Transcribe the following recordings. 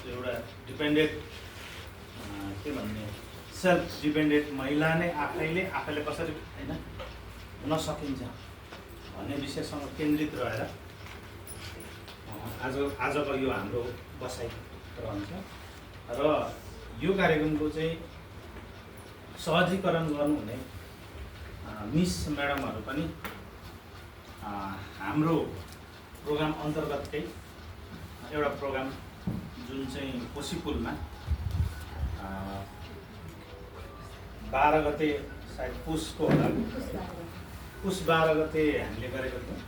एउटा डिपेन्डेन्ट के भन्ने सेल्फ डिपेन्डेन्ट महिला नै आफैले कसरी होइन हुन सकिन्छ भन्ने विषयसँग केन्द्रित रहेर आजको यो हाम्रो बसाइ रहन्छ र यो कार्यक्रमको चाहिँ सहजीकरण गर्नुहुने मिस म्याडमहरू पनि हाम्रो प्रोग्राम अन्तर्गतकै एउटा प्रोग्राम जुन चाहिँ कोसीपुरमा 12 गते सायद पुसको होला, पुस 12 गते हामीले गरेको थियौँ।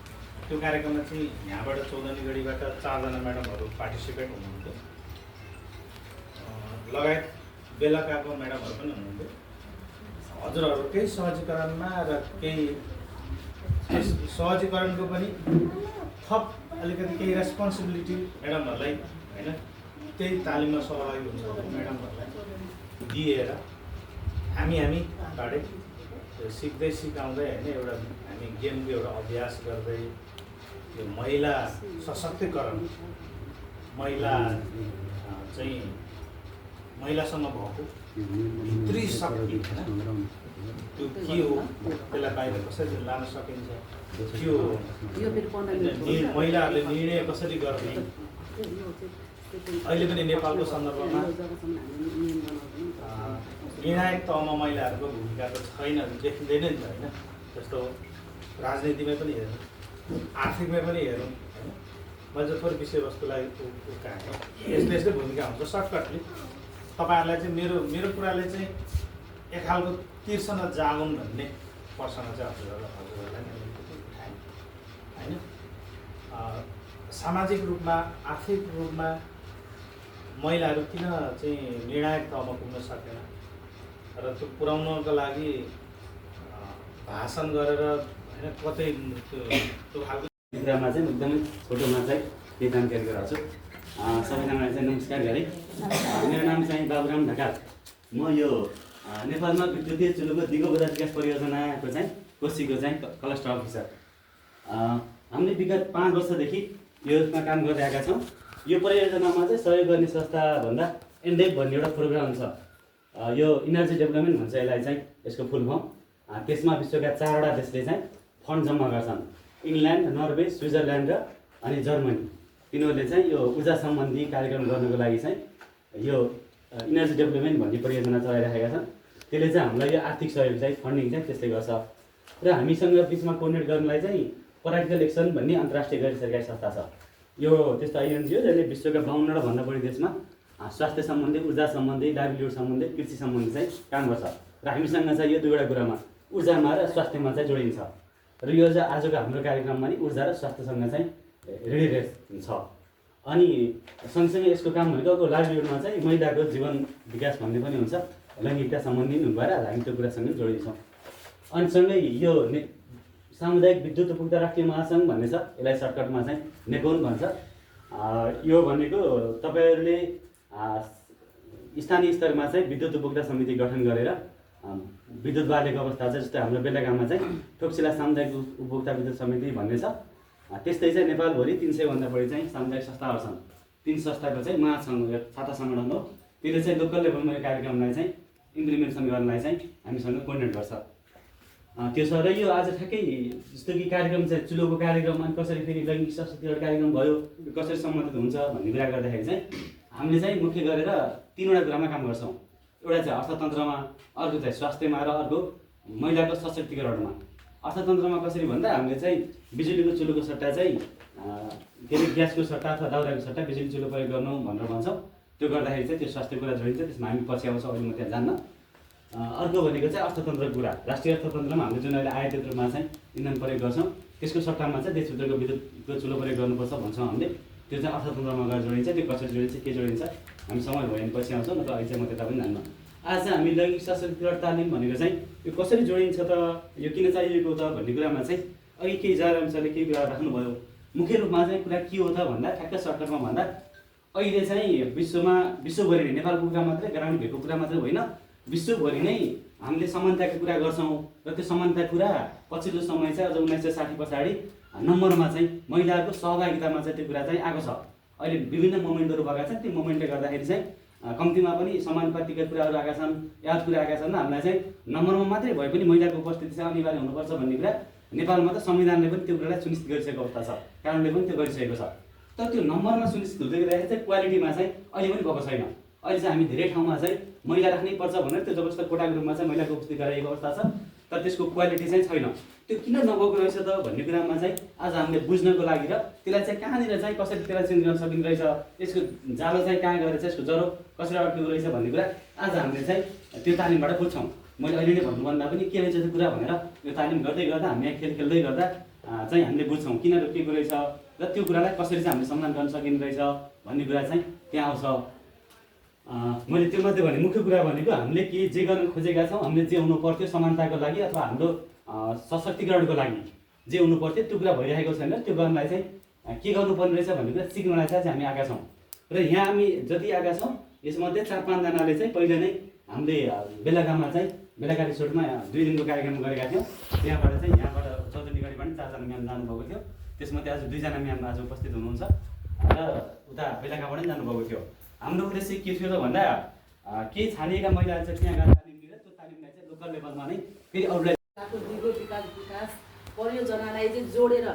त्यो कार्यक्रममा चाहिँ यहाँबाट चौधनीगढीबाट 4 जना म्याडमहरू पार्टिसिपेट हुनुहुन्थ्यो, लगायत बेलुकाको म्याडमहरू पनि हुनुहुन्थ्यो। हजुरहरूकै सहजीकरणमा र केही सहजीकरणको पनि थप अलिकति केही रेस्पोन्सिबिलिटी म्याडमहरूलाई होइन त्यही तालिममा सहभागी हुन्छ म्याडमहरूलाई दिएर हामीबाटै सिक्दै सिकाउँदै होइन एउटा हामी गेमको एउटा अभ्यास गर्दै यो महिला सशक्तिकरण महिला चाहिँ महिलासँग भएको भित्री शक्ति त्यो के हो, त्यसलाई बाहिर कसरी लान सकिन्छ, त्यो महिलाहरूले निर्णय कसरी गर्ने। अहिले पनि नेपालको सन्दर्भमा निर्णायक तहमा महिलाहरूको भूमिका त छैन, देखिँदैन नि त होइन। जस्तो राजनीतिमै पनि हेरौँ, आर्थिकमै पनि हेरौँ होइन। मैले थोरै विषयवस्तुलाई उकाएँ, यस्तै भूमिका हुन्छ। सर्टकटली तपाईँहरूलाई चाहिँ मेरो कुराले चाहिँ एक खालको तिर्सन जागुन् भन्ने प्रश्न चाहिँ हजुरहरूलाई उठाएँ होइन। सामाजिक रूपमा आर्थिक रूपमा महिलाहरू किन चाहिँ निर्णायक तहमा पुग्न सकेन र त्यो पुर्याउनको लागि भाषण गरेर होइन कतै त्यो खालको कुरामा चाहिँ एकदमै छोटोमा चाहिँ केही जानकारी गराउँछु। सबैजनालाई चाहिँ नमस्कार गरेँ। मेरो नाम चाहिँ बाबुराम ढकाल। म यो नेपालमा विद्युतीय चुलोको दिगो बजार विकास परियोजनाको चाहिँ कोसीको चाहिँ क्लस्टर अफिसर। हामीले विगत 5 वर्षदेखि यसमा काम गर्दै आएका छौँ। यो परियोजनामा चाहिँ सहयोग गर्ने संस्थाभन्दा एन्डेप भन्ने एउटा प्रोग्राम छ। यो इनर्जी डेभलपमेन्ट भन्छ यसलाई चाहिँ, यसको फुल फर्म। त्यसमा विश्वका 4वटा देशले चाहिँ फन्ड जम्मा गर्छन्। इङ्ल्यान्ड, नर्वे, स्विजरल्यान्ड र अनि जर्मनी। तिनीहरूले चाहिँ यो ऊर्जा सम्बन्धी कार्यक्रम गर्नको लागि चाहिँ यो इनर्जी डेभलपमेन्ट भन्ने परियोजना चलाइरहेका छन्। त्यसले चाहिँ हामीलाई यो आर्थिक सहयोग चाहिँ फन्डिङ चाहिँ त्यसले गर्छ। र हामीसँग बिचमा कोर्डिनेट गर्नलाई चाहिँ पराक्टिकल एक्सन भन्ने अन्तर्राष्ट्रिय गैर सरकारी संस्था छ। यो त्यस्तो एनजिओ जसले विश्वका 52वटा भन्दा बढी देशमा स्वास्थ्य सम्बन्धी, ऊर्जा सम्बन्धी, लाइभलीहुड सम्बन्धी, कृषि सम्बन्धी चाहिँ काम गर्छ। र हामीसँग चाहिँ यो दुईवटा कुरामा ऊर्जामा र स्वास्थ्यमा चाहिँ जोडिन्छ। र यो चाहिँ आजको हाम्रो कार्यक्रममा नि ऊर्जा र स्वास्थ्यसँग चाहिँ रिलेटेड छ। अनि सँगसँगै यसको काम भनेको लाइभलीहुडमा चाहिँ महिलाको जीवन विकास भन्ने पनि हुन्छ, लैङ्गिकता सम्बन्धी भएर हामी त्यो कुरासँग जोडिन्छौँ। अनि सँगै यो सामुदायिक विद्युत उपभोक्ता राष्ट्रिय महासङ्घ भन्ने छ, यसलाई सर्टकटमा चाहिँ नेकोन भन्छ। यो भनेको तपाईँहरूले स्थानीय स्तरमा चाहिँ विद्युत उपभोक्ता समिति गठन गरेर विद्युत बालेको अवस्था चाहिँ जस्तै हाम्रो बेलागाममा चाहिँ टोक्सिला सामुदायिक उपभोक्ता विद्युत समिति भन्ने छ। त्यस्तै चाहिँ नेपालभरि 300 भन्दा बढी चाहिँ सामुदायिक संस्थाहरू छन्। 3 संस्थाको चाहिँ महासङ्घ छाता सङ्गठन हो। त्यसले चाहिँ लोकल लेभलमा यो कार्यक्रमलाई चाहिँ इम्प्लिमेन्टेसन गर्नलाई चाहिँ हामीसँग कोर्डिनेट गर्छ। त्यो छ। र यो आज ठ्याक्कै जस्तो कि कार्यक्रम चाहिँ चुलोको कार्यक्रम, अनि कसरी फेरि लैङ्गिक सशक्तिकरण कार्यक्रम भयो, कसरी सम्बन्धित हुन्छ भन्ने कुरा गर्दाखेरि चाहिँ हामीले चाहिँ मुख्य गरेर 3वटा कुरामा काम गर्छौँ। एउटा चाहिँ अर्थतन्त्रमा, अर्को चाहिँ स्वास्थ्यमा र अर्को महिलाको सशक्तिकरणमा। अर्थतन्त्रमा कसरी भन्दा हामीले चाहिँ बिजुलीको चुलोको सट्टा चाहिँ के अरे ग्यासको सट्टा अथवा दाउराको सट्टा बिजुली चुलो प्रयोग गर्नु भनेर भन्छौँ। त्यो गर्दाखेरि चाहिँ त्यो स्वास्थ्य कुरा जोडिन्छ, त्यसमा हामी पछि आउँछौँ, अघि म त्यहाँ जान्न। अर्को भनेको चाहिँ अर्थतन्त्रको कुरा। राष्ट्रिय अर्थतन्त्रमा हामीले जुन अहिले आयातित रूपमा चाहिँ इन्धन प्रयोग गर्छौँ, त्यसको सट्टामा चाहिँ देशभित्रको विद्युतको चुलो प्रयोग गर्नुपर्छ भन्छौँ हामीले। त्यो चाहिँ अर्थतन्त्रमा गएर जोडिन्छ। त्यो कसरी जोडिन्छ, के जोडिन्छ, हामी समय भयो भने पछि आउँछौँ, नत्र अहिले चाहिँ म त्यता पनि जान्न। आज चाहिँ हामी लैङ्गिक सशक्तिकरण तालिम भनेको चाहिँ यो कसरी जोडिन्छ त, यो किन चाहिएको त भन्ने कुरामा चाहिँ अघि केही जारामसाले केही कुरा राख्नुभयो। मुख्य रूपमा चाहिँ कुरा के हो त भन्दा, ठ्याक्क सर्टकटमा भन्दा अहिले चाहिँ विश्वभरि नै, नेपालको कुरा मात्रै, ग्रामीण भेगको कुरा मात्रै होइन, विश्वभरि नै हामीले समानताको कुरा गर्छौँ। र त्यो समानता कुरा पछिल्लो समय चाहिँ अझ 1960 पछाडि नम्बरमा चाहिँ महिलाहरूको सहभागितामा चाहिँ त्यो कुरा चाहिँ आएको छ। अहिले विभिन्न मोमेन्टहरू भएका छन्। ती मोमेन्टले गर्दाखेरि चाहिँ कम्तीमा पनि समानुपातिका कुराहरू आएका छन्, याद कुरा आएका छन्। हामीलाई चाहिँ नम्बरमा मात्रै भए पनि महिलाको उपस्थिति चाहिँ अनिवार्य हुनुपर्छ भन्ने कुरा नेपालमा त संविधानले पनि त्यो कुरालाई सुनिश्चित गरिसकेको अवस्था छ, कानुनले पनि त्यो गरिसकेको छ। तर त्यो नम्बरमा सुनिश्चित हुँदै गइरहेको चाहिँ क्वालिटीमा चाहिँ अहिले पनि भएको छैन। अहिले चाहिँ हामी धेरै ठाउँमा चाहिँ महिला राख्नै पर्छ भनेर त्यो जबरजस्त कोटाको रूपमा चाहिँ महिलाको उपस्थिति गराएको अवस्था छ, तर त्यसको क्वालिटी चाहिँ छैन। त्यो किन नभएको रहेछ त भन्ने कुरामा चाहिँ आज हामीले बुझ्नको लागि र त्यसलाई चाहिँ कहाँनिर चाहिँ कसरी त्यसलाई चेन्ज गर्न सकिँदो रहेछ, त्यसको जालो चाहिँ कहाँ गएर चाहिँ यसको जरो कसरी अड्किँदो रहेछ भन्ने कुरा आज हामीले चाहिँ त्यो तालिमबाट बुझ्छौँ। मैले अहिले नै भन्नुभन्दा पनि के रहेछ त्यो कुरा भनेर यो तालिम गर्दै गर्दा हामी यहाँ खेल खेल्दै गर्दा चाहिँ हामीले बुझ्छौँ किन रोकिएको रहेछ र त्यो कुरालाई कसरी चाहिँ हामीले समाधान गर्न सकिँदो रहेछ भन्ने कुरा चाहिँ त्यहाँ आउँछ। मैले त्यो मात्रै भने मुख्य कुरा भनेको हामीले के जे गर्न खोजेका छौँ, हामीले जे हुनु पर्थ्यो समानताको लागि अथवा हाम्रो सशक्तिकरणको लागि जे हुनु पर्थ्यो त्यो कुरा भइरहेको छैन। त्यो गर्नलाई चाहिँ के गर्नुपर्ने रहेछ भन्ने कुरा सिक्नलाई चाहिँ हामी आएका छौँ। र यहाँ हामी जति आएका छौँ यसमध्ये 4-5 जनाले चाहिँ पहिले नै हामीले बेलागाममा चाहिँ बेलाका रिसोर्टमा 2 दिनको कार्यक्रम गरेका थियौँ। त्यहाँबाट चाहिँ यहाँबाट चौधरी गाडीबाट 4 जना म्याम जानुभएको थियो। त्यसमध्ये आज 2 जना म्याम आज उपस्थित हुनुहुन्छ र उता बेलाकाबाट पनि जानुभएको थियो। हाम्रो उद्देश्य के थियो त भन्दा केही छानिएका महिलाहरू चाहिँ त्यहाँ गएर तालिम लिएर त्यो तालिमलाई चाहिँ लोकल लेभलमा नै फेरि अरूलाई विकास परियोजनालाई चाहिँ जोडेर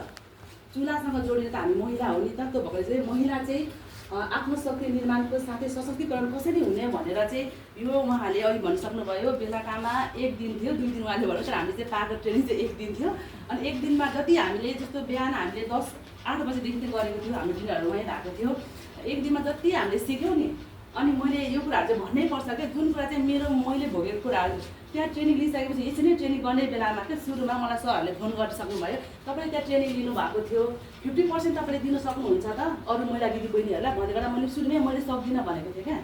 चुलासँग जोडेर त हामी महिला हो नि त। त्यो भएर चाहिँ महिला चाहिँ आत्मशक्ति निर्माणको साथै सशक्तिकरण कसरी हुने भनेर चाहिँ यो उहाँले अघि भनिसक्नुभयो। बेलाकामा 1 दिन थियो, 2 दिन उहाँले भन्नुहोस्, हामीले चाहिँ पाएको ट्रेनिङ चाहिँ 1 दिन थियो। अनि 1 दिनमा जति हामीले जस्तो बिहान हामीले 8 बजीदेखि चाहिँ गरेको थियो, हाम्रो दिनहरू उहीँ भएको थियो। 1 दिनमा जति हामीले सिक्यौँ नि, अनि मैले यो कुराहरू चाहिँ भन्नै पर्छ क्या, जुन कुरा चाहिँ मैले भोगेको कुराहरू त्यहाँ ट्रेनिङ लिइसकेपछि यसरी नै ट्रेनिङ गर्ने बेलामा क्या सुरुमा मलाई सरहरूले फोन गरिसक्नुभयो, तपाईँले त्यहाँ ट्रेनिङ लिनुभएको थियो, 50% तपाईँले दिन सक्नुहुन्छ त अरू महिला दिदी बहिनीहरूलाई भनेर मैले सुरुमै मैले सक्दिनँ भनेको थिएँ क्या।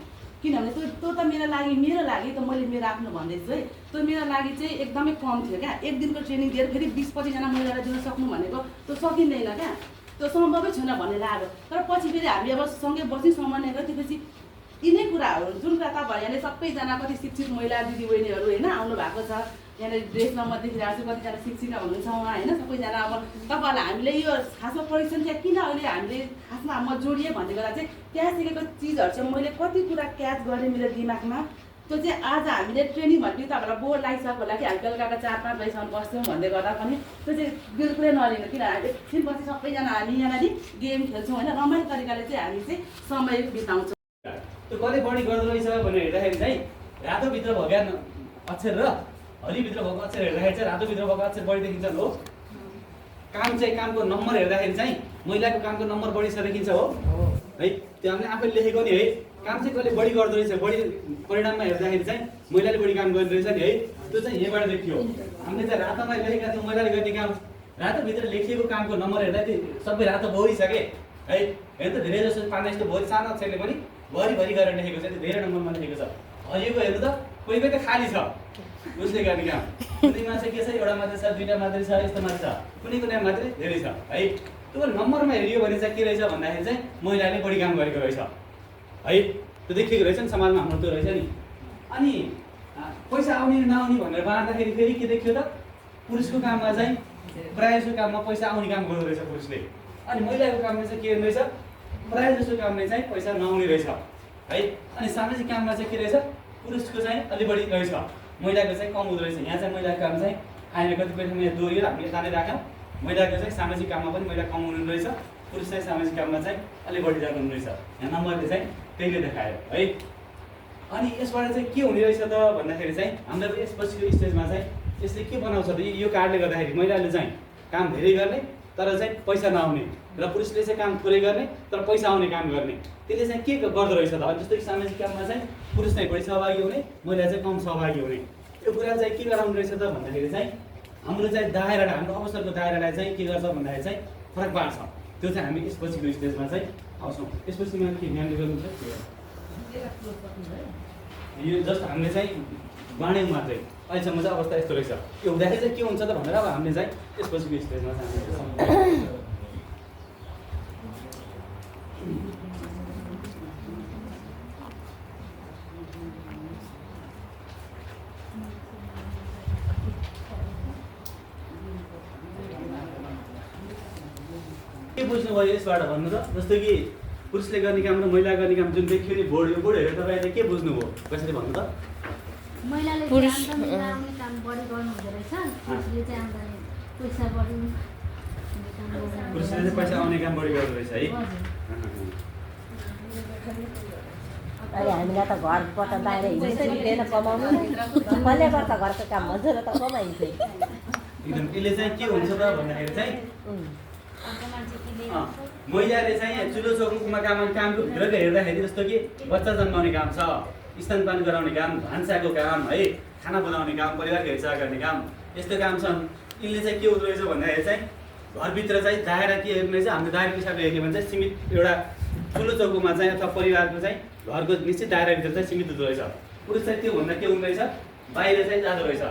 किनभने त्यो त मेरो लागि त मैले मेरो आफ्नो भन्दैछु है, त्यो मेरो लागि चाहिँ एकदमै कम थियो क्या। 1 दिनको ट्रेनिङ दिएर फेरि 20-25 जना महिलालाई दिन सक्नु भनेको त्यो सकिँदैन क्या, त्यो सम्भवै छैन भन्ने लाग्यो। तर पछि फेरि हामी अब सँगै बसी समन्वय गरेपछि यिनै कुराहरू जुन कुरा तपाईँ यहाँले सबैजना कति शिक्षित महिला दिदीबहिनीहरू होइन आउनु भएको छ, यहाँनिर ड्रेसमा म देखिरहेको छु कतिजना शिक्षिका हुनुहुन्छ उहाँ होइन, सबैजना अब तपाईँहरूलाई हामीले यो खासमा परीक्षण चाहिँ किन अहिले हामीले खासमा म जोडिएँ भन्ने कुरा चाहिँ त्यहाँ सिकेको चिजहरू चाहिँ मैले कति कुरा क्याच गरेँ मेरो दिमागमा। त्यो चाहिँ आज हामीले ट्रेनिङ भनेपछि तपाईँहरूलाई बोर्ड लागिसक्यो होला कि हामी बेलुकाको 4-5 बजीसम्म बस्थ्यौँ भन्दै गर्दा पनि त्यो चाहिँ बिल्कुलै नलिनु, किन एकछिनपछि सबैजना हामी यहाँनिर गेम खेल्छौँ होइन, रमाइलो तरिकाले चाहिँ हामी चाहिँ समय बिताउँछौँ। त्यो कसले बढी गर्दो रहेछ भनेर हेर्दाखेरि चाहिँ रातोभित्र भएको अक्षर र हरिभित्र भएको अक्षर हेर्दाखेरि चाहिँ रातोभित्र भएको अक्षर बढी देखिन्छ हो। काम चाहिँ कामको नम्बर हेर्दाखेरि चाहिँ महिलाको कामको नम्बर बढी छ देखिन्छ हो है। त्यो हामीले आफैले लेखेको नि है, काम चाहिँ कसले बढी गर्दो रहेछ, बढी परिणाममा हेर्दाखेरि चाहिँ महिलाले बढी काम गर्दो रहेछ नि है। त्यो चाहिँ यहीँबाट देखियो। हामीले चाहिँ रातोमा लेखेका थियौँ महिलाले गर्ने काम, रातोभित्र लेखिएको कामको नम्बर हेर्दाखेरि सबै रातो भइसके है। हेर्नु त धेरै जस्तो 5 जस्तो भरि सानो अक्षरले पनि भरिभरि गरेर लेखेको छ, धेरै नम्बरमा लेखेको छ। हरियोको हेर्नु त कोही त खाली छ उसले गर्ने काम, कुनैमा चाहिँ के छ एउटा मात्रै छ, 2टा मात्रै छ, यस्तो मात्रै छ, कुनै मात्रै धेरै छ है। त्यो नम्बरमा हेरियो भने चाहिँ के रहेछ भन्दाखेरि चाहिँ महिलाले बढी काम गरेको रहेछ है। त्यो देखिएको रहेछ नि समाजमा हाम्रो त्यो रहेछ नि। अनि पैसा आउने नआउने भनेर बाँड्दाखेरि फेरि के देखियो त, पुरुषको काममा चाहिँ प्रायः जस्तो काममा पैसा आउने काम गर्दो रहेछ पुरुषले, अनि महिलाको काममा चाहिँ के रहेछ प्रायः जस्तो कामले चाहिँ पैसा नआउने रहेछ है। अनि सामाजिक काममा चाहिँ के रहेछ पुरुषको चाहिँ अलि बढी रहेछ, महिलाको चाहिँ कम हुँदो रहेछ। यहाँ चाहिँ महिलाको काम चाहिँ आएर कतिपय ठाउँमा यहाँ दोहोरिएर हामीले जानै राख्यौँ, महिलाको चाहिँ सामाजिक काममा पनि महिला कम हुनु रहेछ, पुरुष चाहिँ सामाजिक काममा चाहिँ अलि बढी जानु रहेछ। यहाँ नम्बरले चाहिँ त्यहीले देखायो है। अनि यसबाट चाहिँ के हुने रहेछ त भन्दाखेरि चाहिँ हाम्रो यसपछिको स्टेजमा चाहिँ यसले के बनाउँछ त, यो कारणले गर्दाखेरि महिलाले चाहिँ काम धेरै गर्ने तर चाहिँ पैसा नआउने र पुरुषले चाहिँ काम थोरै गर्ने तर पैसा आउने काम गर्ने, त्यसले चाहिँ के गर्दो रहेछ त। जस्तो कि सामाजिक काममा चाहिँ पुरुष चाहिँ बढी सहभागी हुने, महिला चाहिँ कम सहभागी हुने। यो कुरा चाहिँ के गराउनु रहेछ त भन्दाखेरि चाहिँ हाम्रो चाहिँ दायरालाई, हाम्रो अवसरको दायरालाई चाहिँ के गर्छ भन्दाखेरि चाहिँ फरक पार्छ। त्यो चाहिँ हामी यसपछिको स्टेजमा चाहिँ आउँछौँ। यसपछि मैले के ध्यान गर्नुहुन्छ यो जस्ट हामीले चाहिँ बाँड्यौँ मात्रै, अहिलेसम्म चाहिँ अवस्था यस्तो रहेछ। यो हुँदाखेरि चाहिँ के हुन्छ त भनेर अब हामीले चाहिँ यसपछिको स्टेजमा चाहिँ के बुझ्नुभयो यसबाट भन्नु त। जस्तो कि पुरुषले गर्ने काम र महिला गर्ने काम जुन देखियो नि बोर्ड, यो बोर्ड हेरेर तपाईँले के बुझ्नुभयो कसरी भन्नु त? महिलाले आम्दानी लगाउने काम बढी गर्नु हुँदो रहेछ, पुरुषले चाहिँ आम्दानी पैसा बढी पुरुषले चाहिँ पैसा आउने काम बढी गर्दो रहेछ है। अहिले हामीलाई त घरबाट बाहिर हिँड्नै मिल्दैन कमाउनु, कसले गर्छ घरको काम मजाले त कमाइन्छ। एकदम यसले चाहिँ के हुन्छ त भन्दाखेरि चाहिँ महिलाले चाहिँ चुलो चौकोमा कामको भित्रको हेर्दाखेरि जस्तो कि बच्चा जन्माउने काम छ, स्तनपान गराउने काम, भान्साको काम है, खाना बनाउने काम, परिवारको हेरचाह गर्ने काम, यस्तो काम छन्। यिनले चाहिँ के हुँदो रहेछ भन्दाखेरि चाहिँ घरभित्र चाहिँ दायरा के हेर्ने रहेछ, हामीले दायरा हिसाबले हेर्ने भने चाहिँ सीमित एउटा ठुलो चौकोमा चाहिँ अथवा परिवारको चाहिँ घरको निश्चित दायराभित्र चाहिँ सीमित हुँदो रहेछ। पुरुष चाहिँ त्योभन्दा के हुँदो रहेछ, बाहिर चाहिँ जाँदो रहेछ,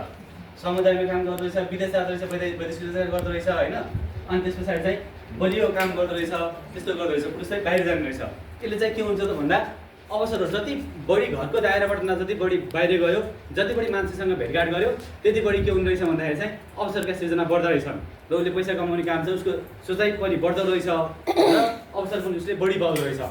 समुदायमा काम गर्दो रहेछ, विदेश जाँदो रहेछ, विदेश गर्दो रहेछ होइन। अनि त्यस पछाडि चाहिँ बलियो काम गर्दो रहेछ, त्यस्तो गर्दो रहेछ। पुरुष चाहिँ बाहिर जाने रहेछ। यसले चाहिँ के हुन्छ त भन्दा अवसरहरू जति बढी घरको दायराबाट जति बढी बाहिर गयो, जति बढी मान्छेसँग भेटघाट गर्यो, त्यति बढी के हुँदो रहेछ भन्दाखेरि चाहिँ अवसरका सृजना बढ्दो रहेछन् र उसले पैसा कमाउने काम चाहिँ उसको सोचाइ पनि बढ्दो रहेछ र अवसर पनि उसले बढी पाउँदो रहेछ।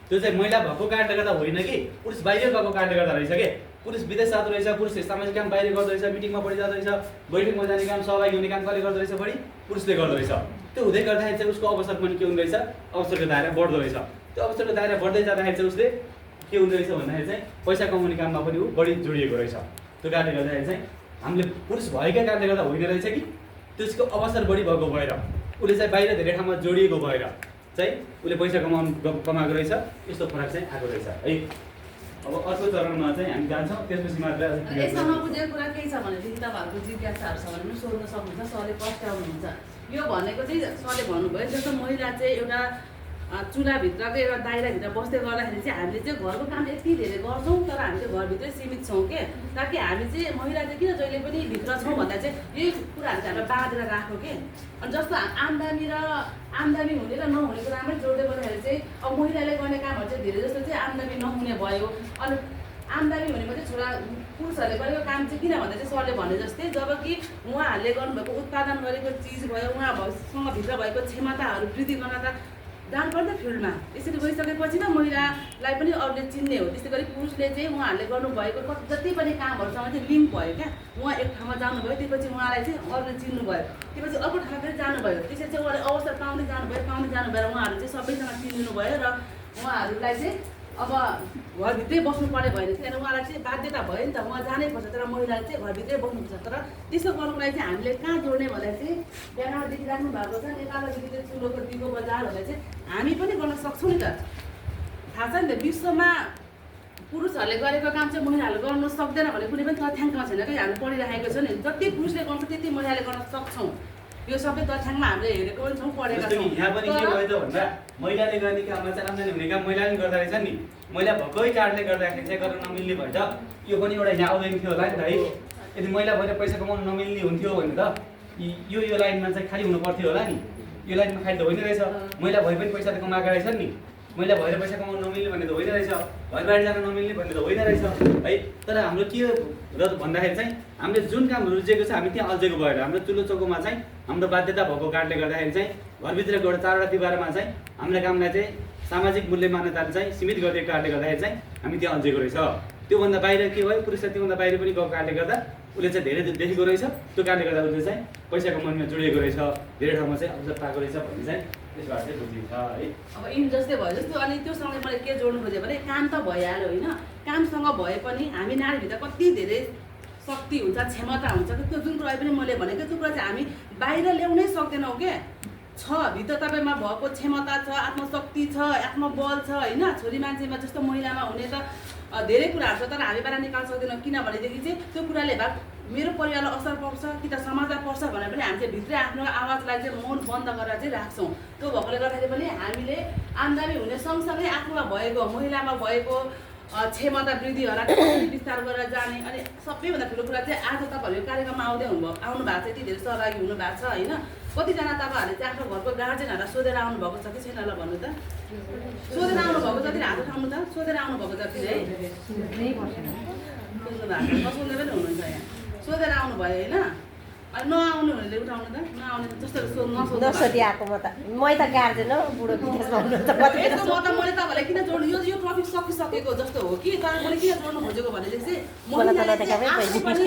त्यो चाहिँ महिला भएको कारणले गर्दा होइन कि पुरुष बाहिर गएको कारणले गर्दा रहेछ कि। पुरुष विदेश जाँदो रहेछ, पुरुषले सामाजिक काम बाहिर गर्दो रहेछ, मिटिङमा बढी जाँदो रहेछ, बैठकमा जाने काम, सहभागी हुने काम कसले गर्दो रहेछ, बढी पुरुषले गर्दो रहेछ। त्यो हुँदै गर्दाखेरि चाहिँ उसको अवसर पनि के हुँदो रहेछ, अवसरको दायरा बढ्दो रहेछ। त्यो अवसरको दायरा बढ्दै जाँदाखेरि चाहिँ उसले के हुँदो रहेछ भन्दाखेरि चाहिँ पैसा कमाउने काममा पनि ऊ बढी जोडिएको रहेछ। त्यो कारणले गर्दाखेरि चाहिँ हामीले पुरुष भएकै कारणले गर्दा होइन रहेछ कि त्यसको अवसर बढी भएको भएर उसले चाहिँ बाहिर धेरै ठाउँमा जोडिएको भएर चाहिँ उसले पैसा कमाएको रहेछ। यस्तो फरक चाहिँ आएको रहेछ है। अब अर्को चरणमा चाहिँ हामी जान्छौँ, त्यसपछि मात्र यसमा नबुझेको कुरा केही छ भनेदेखि तपाईँहरूको जिज्ञासाहरू छ भने पनि सोध्न सक्नुहुन्छ, सरले प्रस्ताउनुहुन्छ। यो भनेको चाहिँ सरले भन्नुभयो जस्तो महिला चाहिँ एउटा चुलाभित्रको एउटा दायराभित्र बस्दै गर्दाखेरि चाहिँ हामीले चाहिँ घरको काम यति धेरै गर्छौँ, तर हामी चाहिँ घरभित्रै सीमित छौँ के, ताकि हामी चाहिँ महिला चाहिँ किन जहिले पनि भित्र छौँ भन्दा चाहिँ यही कुराहरू चाहिँ हामीलाई बाँधेर राख्यो के। अनि जस्तो आम्दानी हुने र नहुने कुरामै जोड्दै गर्दाखेरि चाहिँ अब महिलाले गर्ने कामहरू चाहिँ धेरै जस्तो चाहिँ आम्दानी नहुने भयो। अनि आम्दानी हुनेमा चाहिँ छोरा पुरुषहरूले गरेको काम चाहिँ किन भन्दा चाहिँ सरले भने जस्तै जब कि उहाँहरूले गर्नुभएको उत्पादन गरेको चिज भयो, उहाँसँग भित्र भएको क्षमताहरू वृद्धि गर्न त जानु पर्छ फिल्डमा। यसरी गइसकेपछि त महिलालाई पनि अरूले चिन्ने हो। त्यस्तै गरी पुरुषले चाहिँ उहाँहरूले गर्नुभएको जति पनि कामहरूसँग चाहिँ लिङ्क भयो क्या। उहाँ एक ठाउँमा जानुभयो, त्यसपछि उहाँलाई चाहिँ अरूले चिन्नुभयो, त्यसपछि अर्को ठाउँमा फेरि जानुभयो, त्यसरी चाहिँ उहाँले अवसर पाउँदै जानुभयो र उहाँहरू चाहिँ सबैसँग चिनिनु भयो र उहाँहरूलाई चाहिँ अब घरभित्रै बस्नु पर्ने भएन, किनभने उहाँलाई चाहिँ बाध्यता भयो नि त, उहाँ जानै पर्छ। तर महिलाले चाहिँ घरभित्रै बस्नुपर्छ। तर त्यसो गर्नुको लागि चाहिँ हामीले कहाँ जोड्ने भन्दाखेरि चाहिँ बिहान देखिराख्नु भएको छ नेपालदेखि चाहिँ चुलोको दिगो बजारहरूलाई चाहिँ हामी पनि गर्न सक्छौँ नि त। थाहा छ नि त, विश्वमा पुरुषहरूले गरेको काम चाहिँ महिलाहरूले गर्न सक्दैन भने कुनै पनि तथ्याङ्कमा छैन कि। हामीले पढिराखेको छ नि, जति पुरुषले गर्छ त्यति महिलाले गर्न सक्छौँ। यो सबै तथ्याङ्कमा हामीले हेरेको पनि छौँ, पढेका छौँ। यहाँ पनि के भयो त भन्दा महिलाले गर्ने काममा चाहिँ आम्दानी हुने काम महिलाले गर्दा रहेछ नि। महिला भएकै कारणले गर्दाखेरि चाहिँ गर्न नमिल्ने भयो त। यो पनि एउटा यहाँ आउँदैन थियो होला नि त है। यदि महिला भएर पैसा कमाउनु नमिल्ने हुन्थ्यो भने त यो लाइनमा चाहिँ खाली हुनु पर्थ्यो होला नि। यो लाइनमा खाली त होइन रहेछ। महिला भए पनि पैसा त कमाएका रहेछन् नि। महिला भएर पैसा कमाउनु नमिल्ने भन्ने त होइन रहेछ, घर बाहिर जान नमिल्ने भन्ने त होइन रहेछ है। तर हाम्रो के र भन्दाखेरि चाहिँ हामीले जुन काम रुचेको छ हामी त्यहाँ अल्झेको भएर हाम्रो चुलो चौकोमा चाहिँ हाम्रो बाध्यता भएको कारणले गर्दाखेरि चाहिँ घरभित्रको एउटा चारवटा दिवारमा चाहिँ हाम्रो कामलाई चाहिँ सामाजिक मूल्य मान्यताले चाहिँ सीमित गरिदिएको कारणले गर्दाखेरि चाहिँ हामी त्यहाँ अल्झेको रहेछ। त्योभन्दा बाहिर के भयो, पुरुषले त्योभन्दा बाहिर पनि गएको कारणले गर्दा उसले चाहिँ धेरै देखेको रहेछ। त्यो कारणले गर्दा उसले चाहिँ पैसा कमाउनुमा जोडिएको रहेछ, धेरै ठाउँमा चाहिँ अवसर पाएको रहेछ भन्ने चाहिँ त्यसबाट चाहिँ बुझिन्छ है। अब इन जस्तै भयो जस्तो। अनि त्योसँग मैले के जोड्नु खोजेँ भने काम त भइहाल्यो होइन, कामसँग भए पनि हामी नारीभित्र कति धेरै शक्ति हुन्छ, क्षमता हुन्छ कि त्यो जुन कुरा पनि मैले भनेको त्यो कुरा चाहिँ हामी बाहिर ल्याउनै सक्दैनौँ के। छ भित्र तपाईँमा भएको क्षमता छ, आत्मशक्ति छ, आत्मबल छ होइन। छोरी मान्छेमा जस्तो महिलामा हुने त धेरै कुराहरू छ, तर हामी बाहिर निकाल्न सक्दैनौँ किनभनेदेखि चाहिँ त्यो कुराले भए मेरो परिवारलाई असर पर्छ कि त समाजलाई पर्छ भनेर पनि हामी चाहिँ भित्रै आफ्नो आवाजलाई चाहिँ मौन बन्द गरेर चाहिँ राख्छौँ। त्यो भएकोले गर्दाखेरि पनि हामीले आम्दानी हुने सँगसँगै आफूमा भएको, महिलामा भएको क्षमता वृद्धिहरूलाई कसरी विस्तार गरेर जाने। अनि सबैभन्दा ठुलो कुरा चाहिँ आज तपाईँहरू यो कार्यक्रममा आउनु भएको छ, यति धेरै सहभागी हुनुभएको छ होइन। कतिजना तपाईँहरूले चाहिँ आफ्नो घरको गार्जेनहरूलाई सोधेर आउनुभएको छ कि छैन ल भन्नु त? सोधेर आउनुभएको जति हात उठाउनु त, सोधेर आउनुभएको जति है सोध्नु भएको, नसोध्ने पनि हुनुहुन्छ यहाँ, सोधेर आउनुभयो होइन। नआउनेहरूले उठाउनु त नआउने जस्तो नसोध्नु नसोधी आएको म त गार्जेन हो बुढो विदेशमा हुनुहुन्छ कति यसको मतलब मैले तपाईँलाई किन जोड्नु यो ट्रफिक सकिसकेको जस्तो हो कि तर मैले किन जोड्नु खोजेको भनेदेखि चाहिँ महिलाले चाहिँ आफू पनि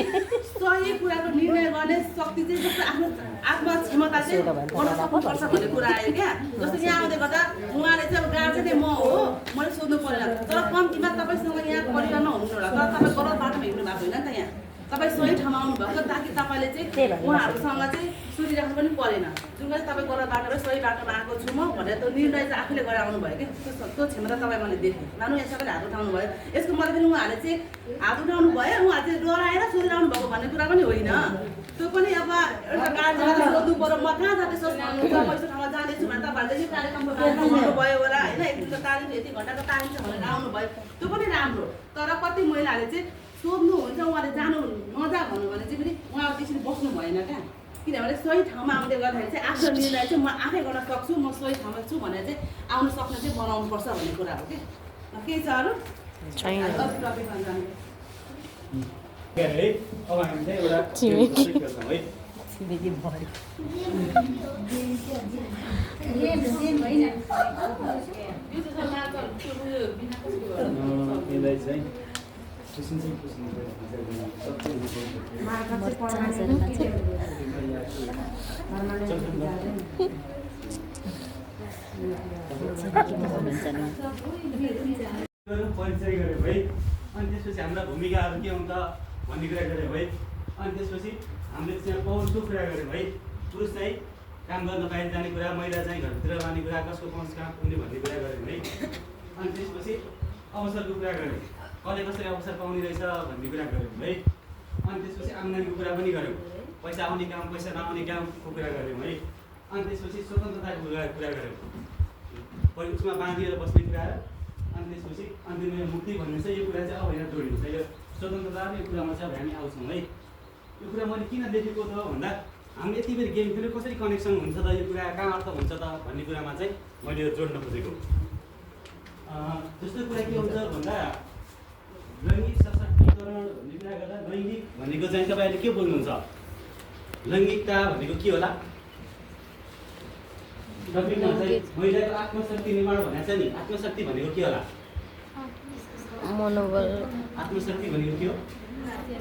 सही कुराको निर्णय गर्ने शक्ति चाहिँ जस्तो आफ्नो आत्मा क्षमता चाहिँ गर्न सक्नुपर्छ भन्ने कुरा आयो क्या जस्तो यहाँ आउँदै गर्दा उहाँले चाहिँ अब गार्जेनै म हो मैले सोध्नु परेन तर कम्तीमा तपाईँसँग यहाँ परिवारमा हुनु होला तर तपाईँ गलत बाटोमा हिँड्नु भएको होइन नि त यहाँ तपाईँ सही ठाउँमा आउनुभएको ताकि तपाईँले चाहिँ उहाँहरूसँग चाहिँ सोधिराख्नु पनि परेन जुन चाहिँ तपाईँ गलत बाटोमा सही बाटोमा आएको छु म भनेर त्यो निर्णय चाहिँ आफूले गरेर आउनुभयो कि त्यो क्षमता तपाईँ मैले देखेँ मानु यहाँ सबैले हात उठाउनु भयो यसको मतलब पनि उहाँहरूले चाहिँ हात उठाउनु भयो उहाँहरू चाहिँ डराएर सोधिरहनु भएको भन्ने कुरा पनि होइन त्यो पनि अब एउटा गार्जेनलाई सोध्नु पऱ्यो म कहाँ जाँदै सोच्नुहुन्छ म यस्तो ठाउँमा जाँदैछु भने तपाईँहरूले चाहिँ कार्यक्रमको गर्नुभयो होला होइन एक दिनको तालिम यति घन्टाको तालिम छ भनेर आउनुभयो त्यो पनि राम्रो तर कति महिलाहरूले चाहिँ सोध्नुहुन्छ उहाँले जानु नजा भन्नु भने चाहिँ पनि उहाँ त्यसरी बस्नु भएन क्या किनभने सही ठाउँमा आउँदै गर्दाखेरि चाहिँ आफ्नो निर्णय चाहिँ म आफै गर्न सक्छु म सही ठाउँमा छु भनेर चाहिँ आउनु सक्ने चाहिँ बनाउनुपर्छ भन्ने कुरा हो कि केही छ अरू टपिकमा जानु है अब हामी चाहिँ एउटा खेल्छौँ है यसलाई चाहिँ परिचय गऱ्यो है अनि त्यसपछि हाम्रा भूमिकाहरू के हुन्छ भन्ने कुरा गऱ्यौँ है अनि त्यसपछि हामीले चाहिँ पहुँचको कुरा गऱ्यौँ है पुरुष चाहिँ काम गर्न बाहिर जाने कुरा महिला चाहिँ घरभित्र लाने कुरा कसको पहुँच कहाँ पुग्ने भन्ने कुरा गऱ्यौँ है अनि त्यसपछि अवसरको कुरा गऱ्यौँ कसले कसरी अवसर पाउने रहेछ भन्ने कुरा गऱ्यौँ है अनि त्यसपछि आम्दानीको कुरा पनि गऱ्यौँ पैसा आउने काम पैसा नआउने कामको कुरा गऱ्यौँ है अनि त्यसपछि स्वतन्त्रताको कुरा गऱ्यौँ उसमा बाँधिएर बस्ने कुरा अनि त्यसपछि अन्तिममा मुक्ति भन्ने चाहिँ यो कुरा चाहिँ अब यहाँ जोडिन्छ यो स्वतन्त्रता यो कुरामा चाहिँ अब हामी आउँछौँ है यो कुरा मैले किन लेखेको त भन्दा हामी यति बेर गेम खेल्यो कसरी कनेक्सन हुन्छ त यो कुरा कहाँ अर्थ हुन्छ त भन्ने कुरामा चाहिँ मैले यो जोड्न खोजेको जस्तो कुरा के हुन्छ भन्दा लैङ्गिक सशक्तिकरण भन्ने कुरा गर्दा लैङ्गिक भनेको चाहिँ तपाईँले के बोल्नुहुन्छ लैङ्गिकता भनेको के होला महिलाको आत्मशक्ति निर्माण भनेको छ नि आत्मशक्ति भनेको के होला मनोबल आत्मशक्ति भनेको के हो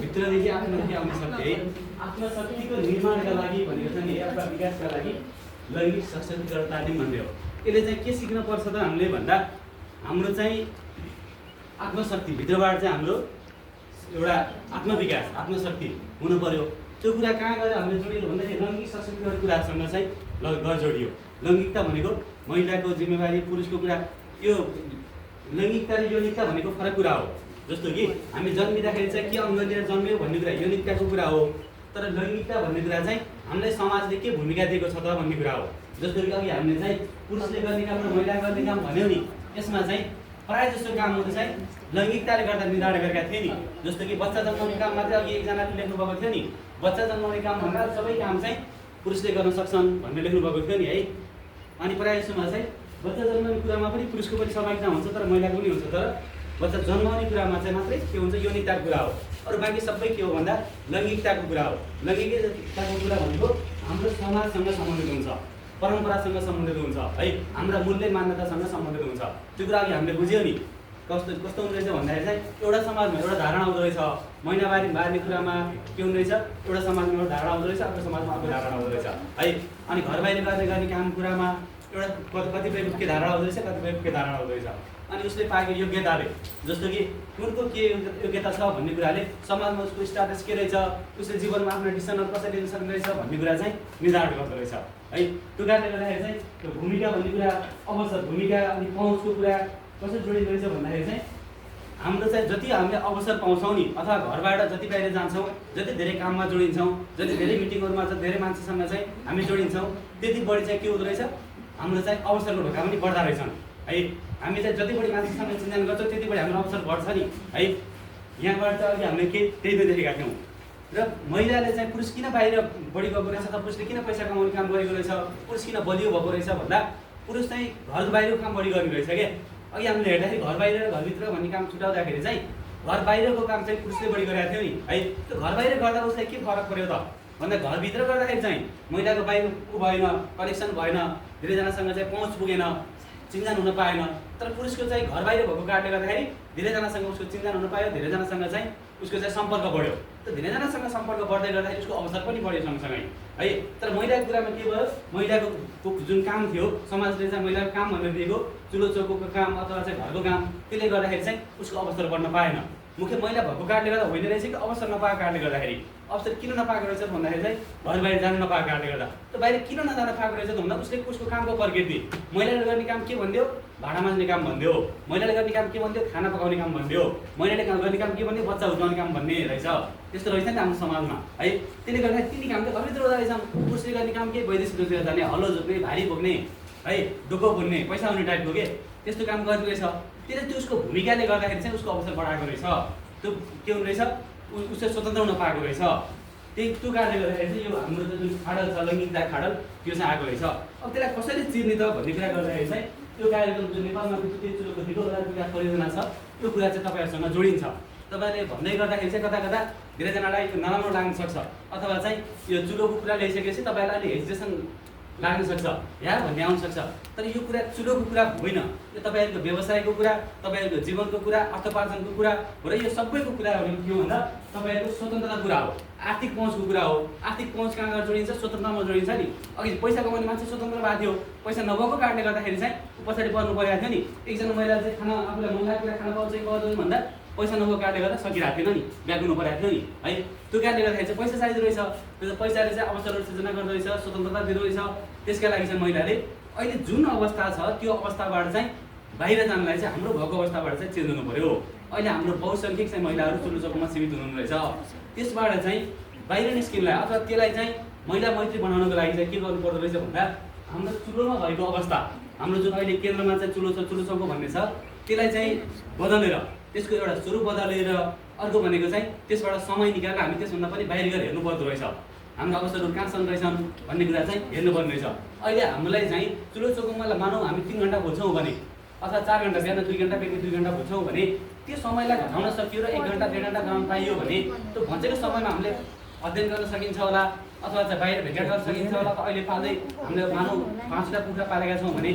भित्रदेखि आत्मदेखि आउने शक्ति है आत्मशक्तिको निर्माणका लागि भनेको छ नि एउटा विकासका लागि लैङ्गिक सशक्तिकरण तालिम भन्ने हो यसले चाहिँ के सिक्न पर्छ त हामीले भन्दा हाम्रो चाहिँ आत्मशक्ति भित्रबाट चाहिँ हाम्रो एउटा आत्मविकास आत्मशक्ति हुनु पर्यो त्यो कुरा कहाँ गएर हामीले जोडियो भन्दाखेरि लैङ्गिक सशक्तिकरण कुरासँग चाहिँ गएर जोडियो लैङ्गिकता भनेको महिलाको जिम्मेवारी पुरुषको कुरा यो लैङ्गिकता र यौनिकता भनेको फरक कुरा हो जस्तो कि हामी जन्मिँदाखेरि चाहिँ के अङ्ग लिएर जन्मियो भन्ने कुरा यौनिकताको कुरा हो तर लैङ्गिकता भन्ने कुरा चाहिँ हामीलाई समाजले के भूमिका दिएको छ त भन्ने कुरा हो जस्तो कि अघि हामीले चाहिँ पुरुषले गर्ने काम र महिलाले गर्ने काम भन्यो नि यसमा चाहिँ प्रायः जस्तो कामहरू चाहिँ लैङ्गिकताले गर्दा निर्धारण गरेका थिए नि जस्तो कि बच्चा जन्माउने काम मात्रै अघि एकजनाले लेख्नुभएको थियो नि बच्चा जन्माउने काम भन्दा सबै काम चाहिँ पुरुषले गर्न सक्छन् भन्ने लेख्नुभएको थियो नि है अनि प्रायः जस्तोमा चाहिँ बच्चा जन्माउने कुरामा पनि पुरुषको पनि सहभागिता हुन्छ तर महिलाको पनि हुन्छ तर बच्चा जन्माउने कुरामा चाहिँ मात्रै के हुन्छ यौनिकताको कुरा हो अरू बाँकी सबै के हो भन्दा लैङ्गिकताको कुरा हो लैङ्गिकताको कुरा भनेको हाम्रो समाजसँग सम्बन्धित हुन्छ परम्परासँग सम्बन्धित हुन्छ है हाम्रा मूल्य मान्यतासँग सम्बन्धित हुन्छ त्यो कुरा अघि हामीले बुझ्यौँ नि कस्तो कस्तो हुँदो रहेछ भन्दाखेरि चाहिँ एउटा समाजमा एउटा धारणा आउँदो रहेछ महिनावारी बार्ने कुरामा के हुँदो रहेछ एउटा समाजमा एउटा धारणा आउँदो रहेछ अर्को समाजमा अर्को धारणा आउँदो रहेछ है अनि घर बाहिर गर्ने काम कुरामा एउटा कतिपयको के धारणा आउँदो रहेछ कतिपयको के धारणा आउँदो रहेछ अनि उसले पाएको योग्यताले जस्तो कि कुनको के योग्यता छ भन्ने कुराले समाजमा उसको स्टाटस के रहेछ उसले जीवनमा आफ्नो डिसिसनहरू कसरी लिन सक्ने रहेछ भन्ने कुरा चाहिँ निर्धारण गर्दो रहेछ है त्यो कारणले गर्दाखेरि चाहिँ त्यो भूमिका भन्ने कुरा अवसर भूमिका अनि पहुँचको कुरा कसरी जोडिँदो रहेछ भन्दाखेरि चाहिँ हाम्रो चाहिँ जति हामीले अवसर पाउँछौँ नि अथवा घरबाट जति बाहिर जान्छौँ जति धेरै काममा जोडिन्छौँ जति धेरै मिटिङहरूमा जति धेरै मान्छेसँग चाहिँ हामी जोडिन्छौँ त्यति बढी चाहिँ के हुँदो रहेछ हाम्रो चाहिँ अवसरको ढोका पनि बढ्दा रहेछन् है हामी चाहिँ जति बढी मान्छेसँग चिन्जान गर्छौँ त्यति बढी हाम्रो अवसर बढ्छ नि है यहाँबाट चाहिँ अघि हामीले त्यही नै देखेका थियौँ र महिलाले चाहिँ पुरुष किन बाहिर बढी गएको रहेछ त पुरुषले किन पैसा कमाउने काम गरेको रहेछ पुरुष किन बलियो भएको रहेछ भन्दा पुरुष चाहिँ घर बाहिरको काम बढी गर्ने रहेछ क्या अघि हामीले हेर्दाखेरि घर बाहिर र घरभित्र भन्ने काम छुट्याउँदाखेरि चाहिँ घर बाहिरको काम चाहिँ पुरुषले बढी गरेको थियो नि है त्यो घर बाहिर गर्दा उसलाई के फरक पर्यो त भन्दा घरभित्र गर्दाखेरि चाहिँ महिलाको बाहिर ऊ भएन, कनेक्सन भएन, धेरैजनासँग चाहिँ पहुँच पुगेन, चिन्जान हुन पाएन। तर पुरुषको चाहिँ घर बाहिर भएको कारणले गर्दाखेरि धेरैजनासँग उसको चिन्जान हुन पायो, धेरैजनासँग चाहिँ उसको चाहिँ सम्पर्क बढ्यो। त धेरैजनासँग सम्पर्क बढ्दै गर्दाखेरि उसको अवसर पनि बढ्यो सँगसँगै है। तर महिलाको कुरामा के भयो, महिलाको जुन काम थियो, समाजले चाहिँ महिलाको काम भनेर दिएको चुलो चौकोको काम अथवा चाहिँ घरको काम, त्यसले गर्दाखेरि चाहिँ उसको अवसर बढ्न पाएन। मुख्य महिला भएको कारणले गर्दा होइन रहेछ कि अवसर नपाएको कारणले गर्दाखेरि। अवसर किन नपाएको रहेछ भन्दाखेरि चाहिँ घर बाहिर जान नपाएको कारणले गर्दा। त बाहिर किन नजान पाएको रहेछ भन्दा उसले उसको कामको प्रकृति, महिलाले गर्ने काम के भन्दियो, भाडा माझ्ने काम भन्दियो, महिलाले गर्ने काम के भन्दियो, खाना पकाउने काम भन्दियो, महिलाले गर्ने काम के भन्दियो, बच्चा हुर्काउने काम भन्ने रहेछ। त्यस्तो रहेछ नि हाम्रो समाजमा है। त्यसले गर्दा तिनी काम चाहिँ घरभित्र हुँदो रहेछ। पुरुषले गर्ने काम के, वैदेशिक रोजगार जाने, हलो जोत्ने, भारी बोक्ने है, डोको बुन्ने, पैसा आउने टाइपको के त्यस्तो काम गर्ने रहेछ। त्यसले त्यो उसको भूमिकाले गर्दाखेरि चाहिँ उसको अवसर बढाएको रहेछ। त्यो के हुने रहेछ, उसले स्वतन्त्र हुन पाएको रहेछ। त्यो कारणले गर्दाखेरि चाहिँ यो हाम्रो जुन खाडल छ, लैङ्गिकता खाडल, त्यो चाहिँ आएको रहेछ। अब त्यसलाई कसरी चिर्ने त भन्ने कुरा गर्दाखेरि चाहिँ त्यो कार्यक्रम जुन नेपालमा चुलोको विकास परियोजना छ, त्यो कुरा चाहिँ तपाईँहरूसँग जोडिन्छ। तपाईँले भन्दै गर्दाखेरि चाहिँ कता कता धेरैजनालाई नराम्रो लाग्न सक्छ, अथवा चाहिँ यो चुलोको कुरा ल्याइसकेपछि तपाईँलाई अलि हेजिटेसन लाग्न सक्छ, या भन्ने आउन सक्छ। तर यो कुरा चुलोको कुरा होइन, यो तपाईँहरूको व्यवसायको कुरा, तपाईँहरूको जीवनको कुरा, अर्थोपार्जनको कुरा र यो सबैको कुरा हो। के भन्दा तपाईँहरूको स्वतन्त्रता कुरा हो, आर्थिक पहुँचको कुरा हो। आर्थिक पहुँच कहाँ जोडिन्छ, स्वतन्त्रमा जोडिन्छ नि। अघि पैसा कमाउने मान्छे स्वतन्त्र भएको थियो, पैसा नभएको कारणले गर्दाखेरि चाहिँ पछाडि पर्नु परिरहेको थियो नि। एकजना महिलाले चाहिँ खाना आफूलाई मन लागेको कुरा खाना पाउँछ कि पाउँदैन भन्दा पैसा नभएको कारणले गर्दा सकिरहेको थिएन नि, ब्याग्नु परेको थियो नि है। त्यो कारणले गर्दाखेरि चाहिँ पैसा चाहिँदो रहेछ। त्यो पैसाले चाहिँ अवसरहरू सृजना गर्दो रहेछ, स्वतन्त्रता दिँदो रहेछ। त्यसका लागि चाहिँ महिलाले अहिले जुन अवस्था छ त्यो अवस्थाबाट चाहिँ बाहिर जानलाई चाहिँ हाम्रो भएको अवस्थाबाट चाहिँ चेन्ज हुनु पऱ्यो। अहिले हाम्रो बहुसङ्ख्यक चाहिँ महिलाहरू चुलो चौकोमा सीमित हुनु रहेछ। त्यसबाट चाहिँ बाहिर निस्किनुलाई अथवा त्यसलाई चाहिँ महिला मैत्री बनाउनको लागि चाहिँ के गर्नु पर्दो रहेछ भन्दा हाम्रो चुलोमा भएको अवस्था, हाम्रो जुन अहिले केन्द्रमा चाहिँ चुलो चौको भन्ने छ, त्यसलाई चाहिँ बदलेर त्यसको एउटा स्वरूप बदलेर अर्को भनेको चाहिँ त्यसबाट समय निकालेर हामी त्यसभन्दा पनि बाहिर गएर हेर्नु पर्दो रहेछ। हाम्रो अवसरहरू कहाँसम्म रहेछन् भन्ने कुरा चाहिँ हेर्नुपर्ने रहेछ। अहिले हामीलाई चाहिँ चुलो चौकोमा मानौँ हामी 3 घन्टा खोज्छौँ भने अथवा 4 घन्टा, बिहान 2 घन्टा, बेलुका 2 घन्टा खोज्छौँ भने त्यो समयलाई घटाउन सकियो र 1 घन्टा 1.5 घन्टा काम पाइयो भने त्यो भन्छेको समयमा हामीले अध्ययन गर्न सकिन्छ होला, अथवा चाहिँ बाहिर भेटघाट गर्न सकिन्छ होला। अहिले पाल्दै हामीले मानौँ 5वटा कुखुरा पालेका छौँ भने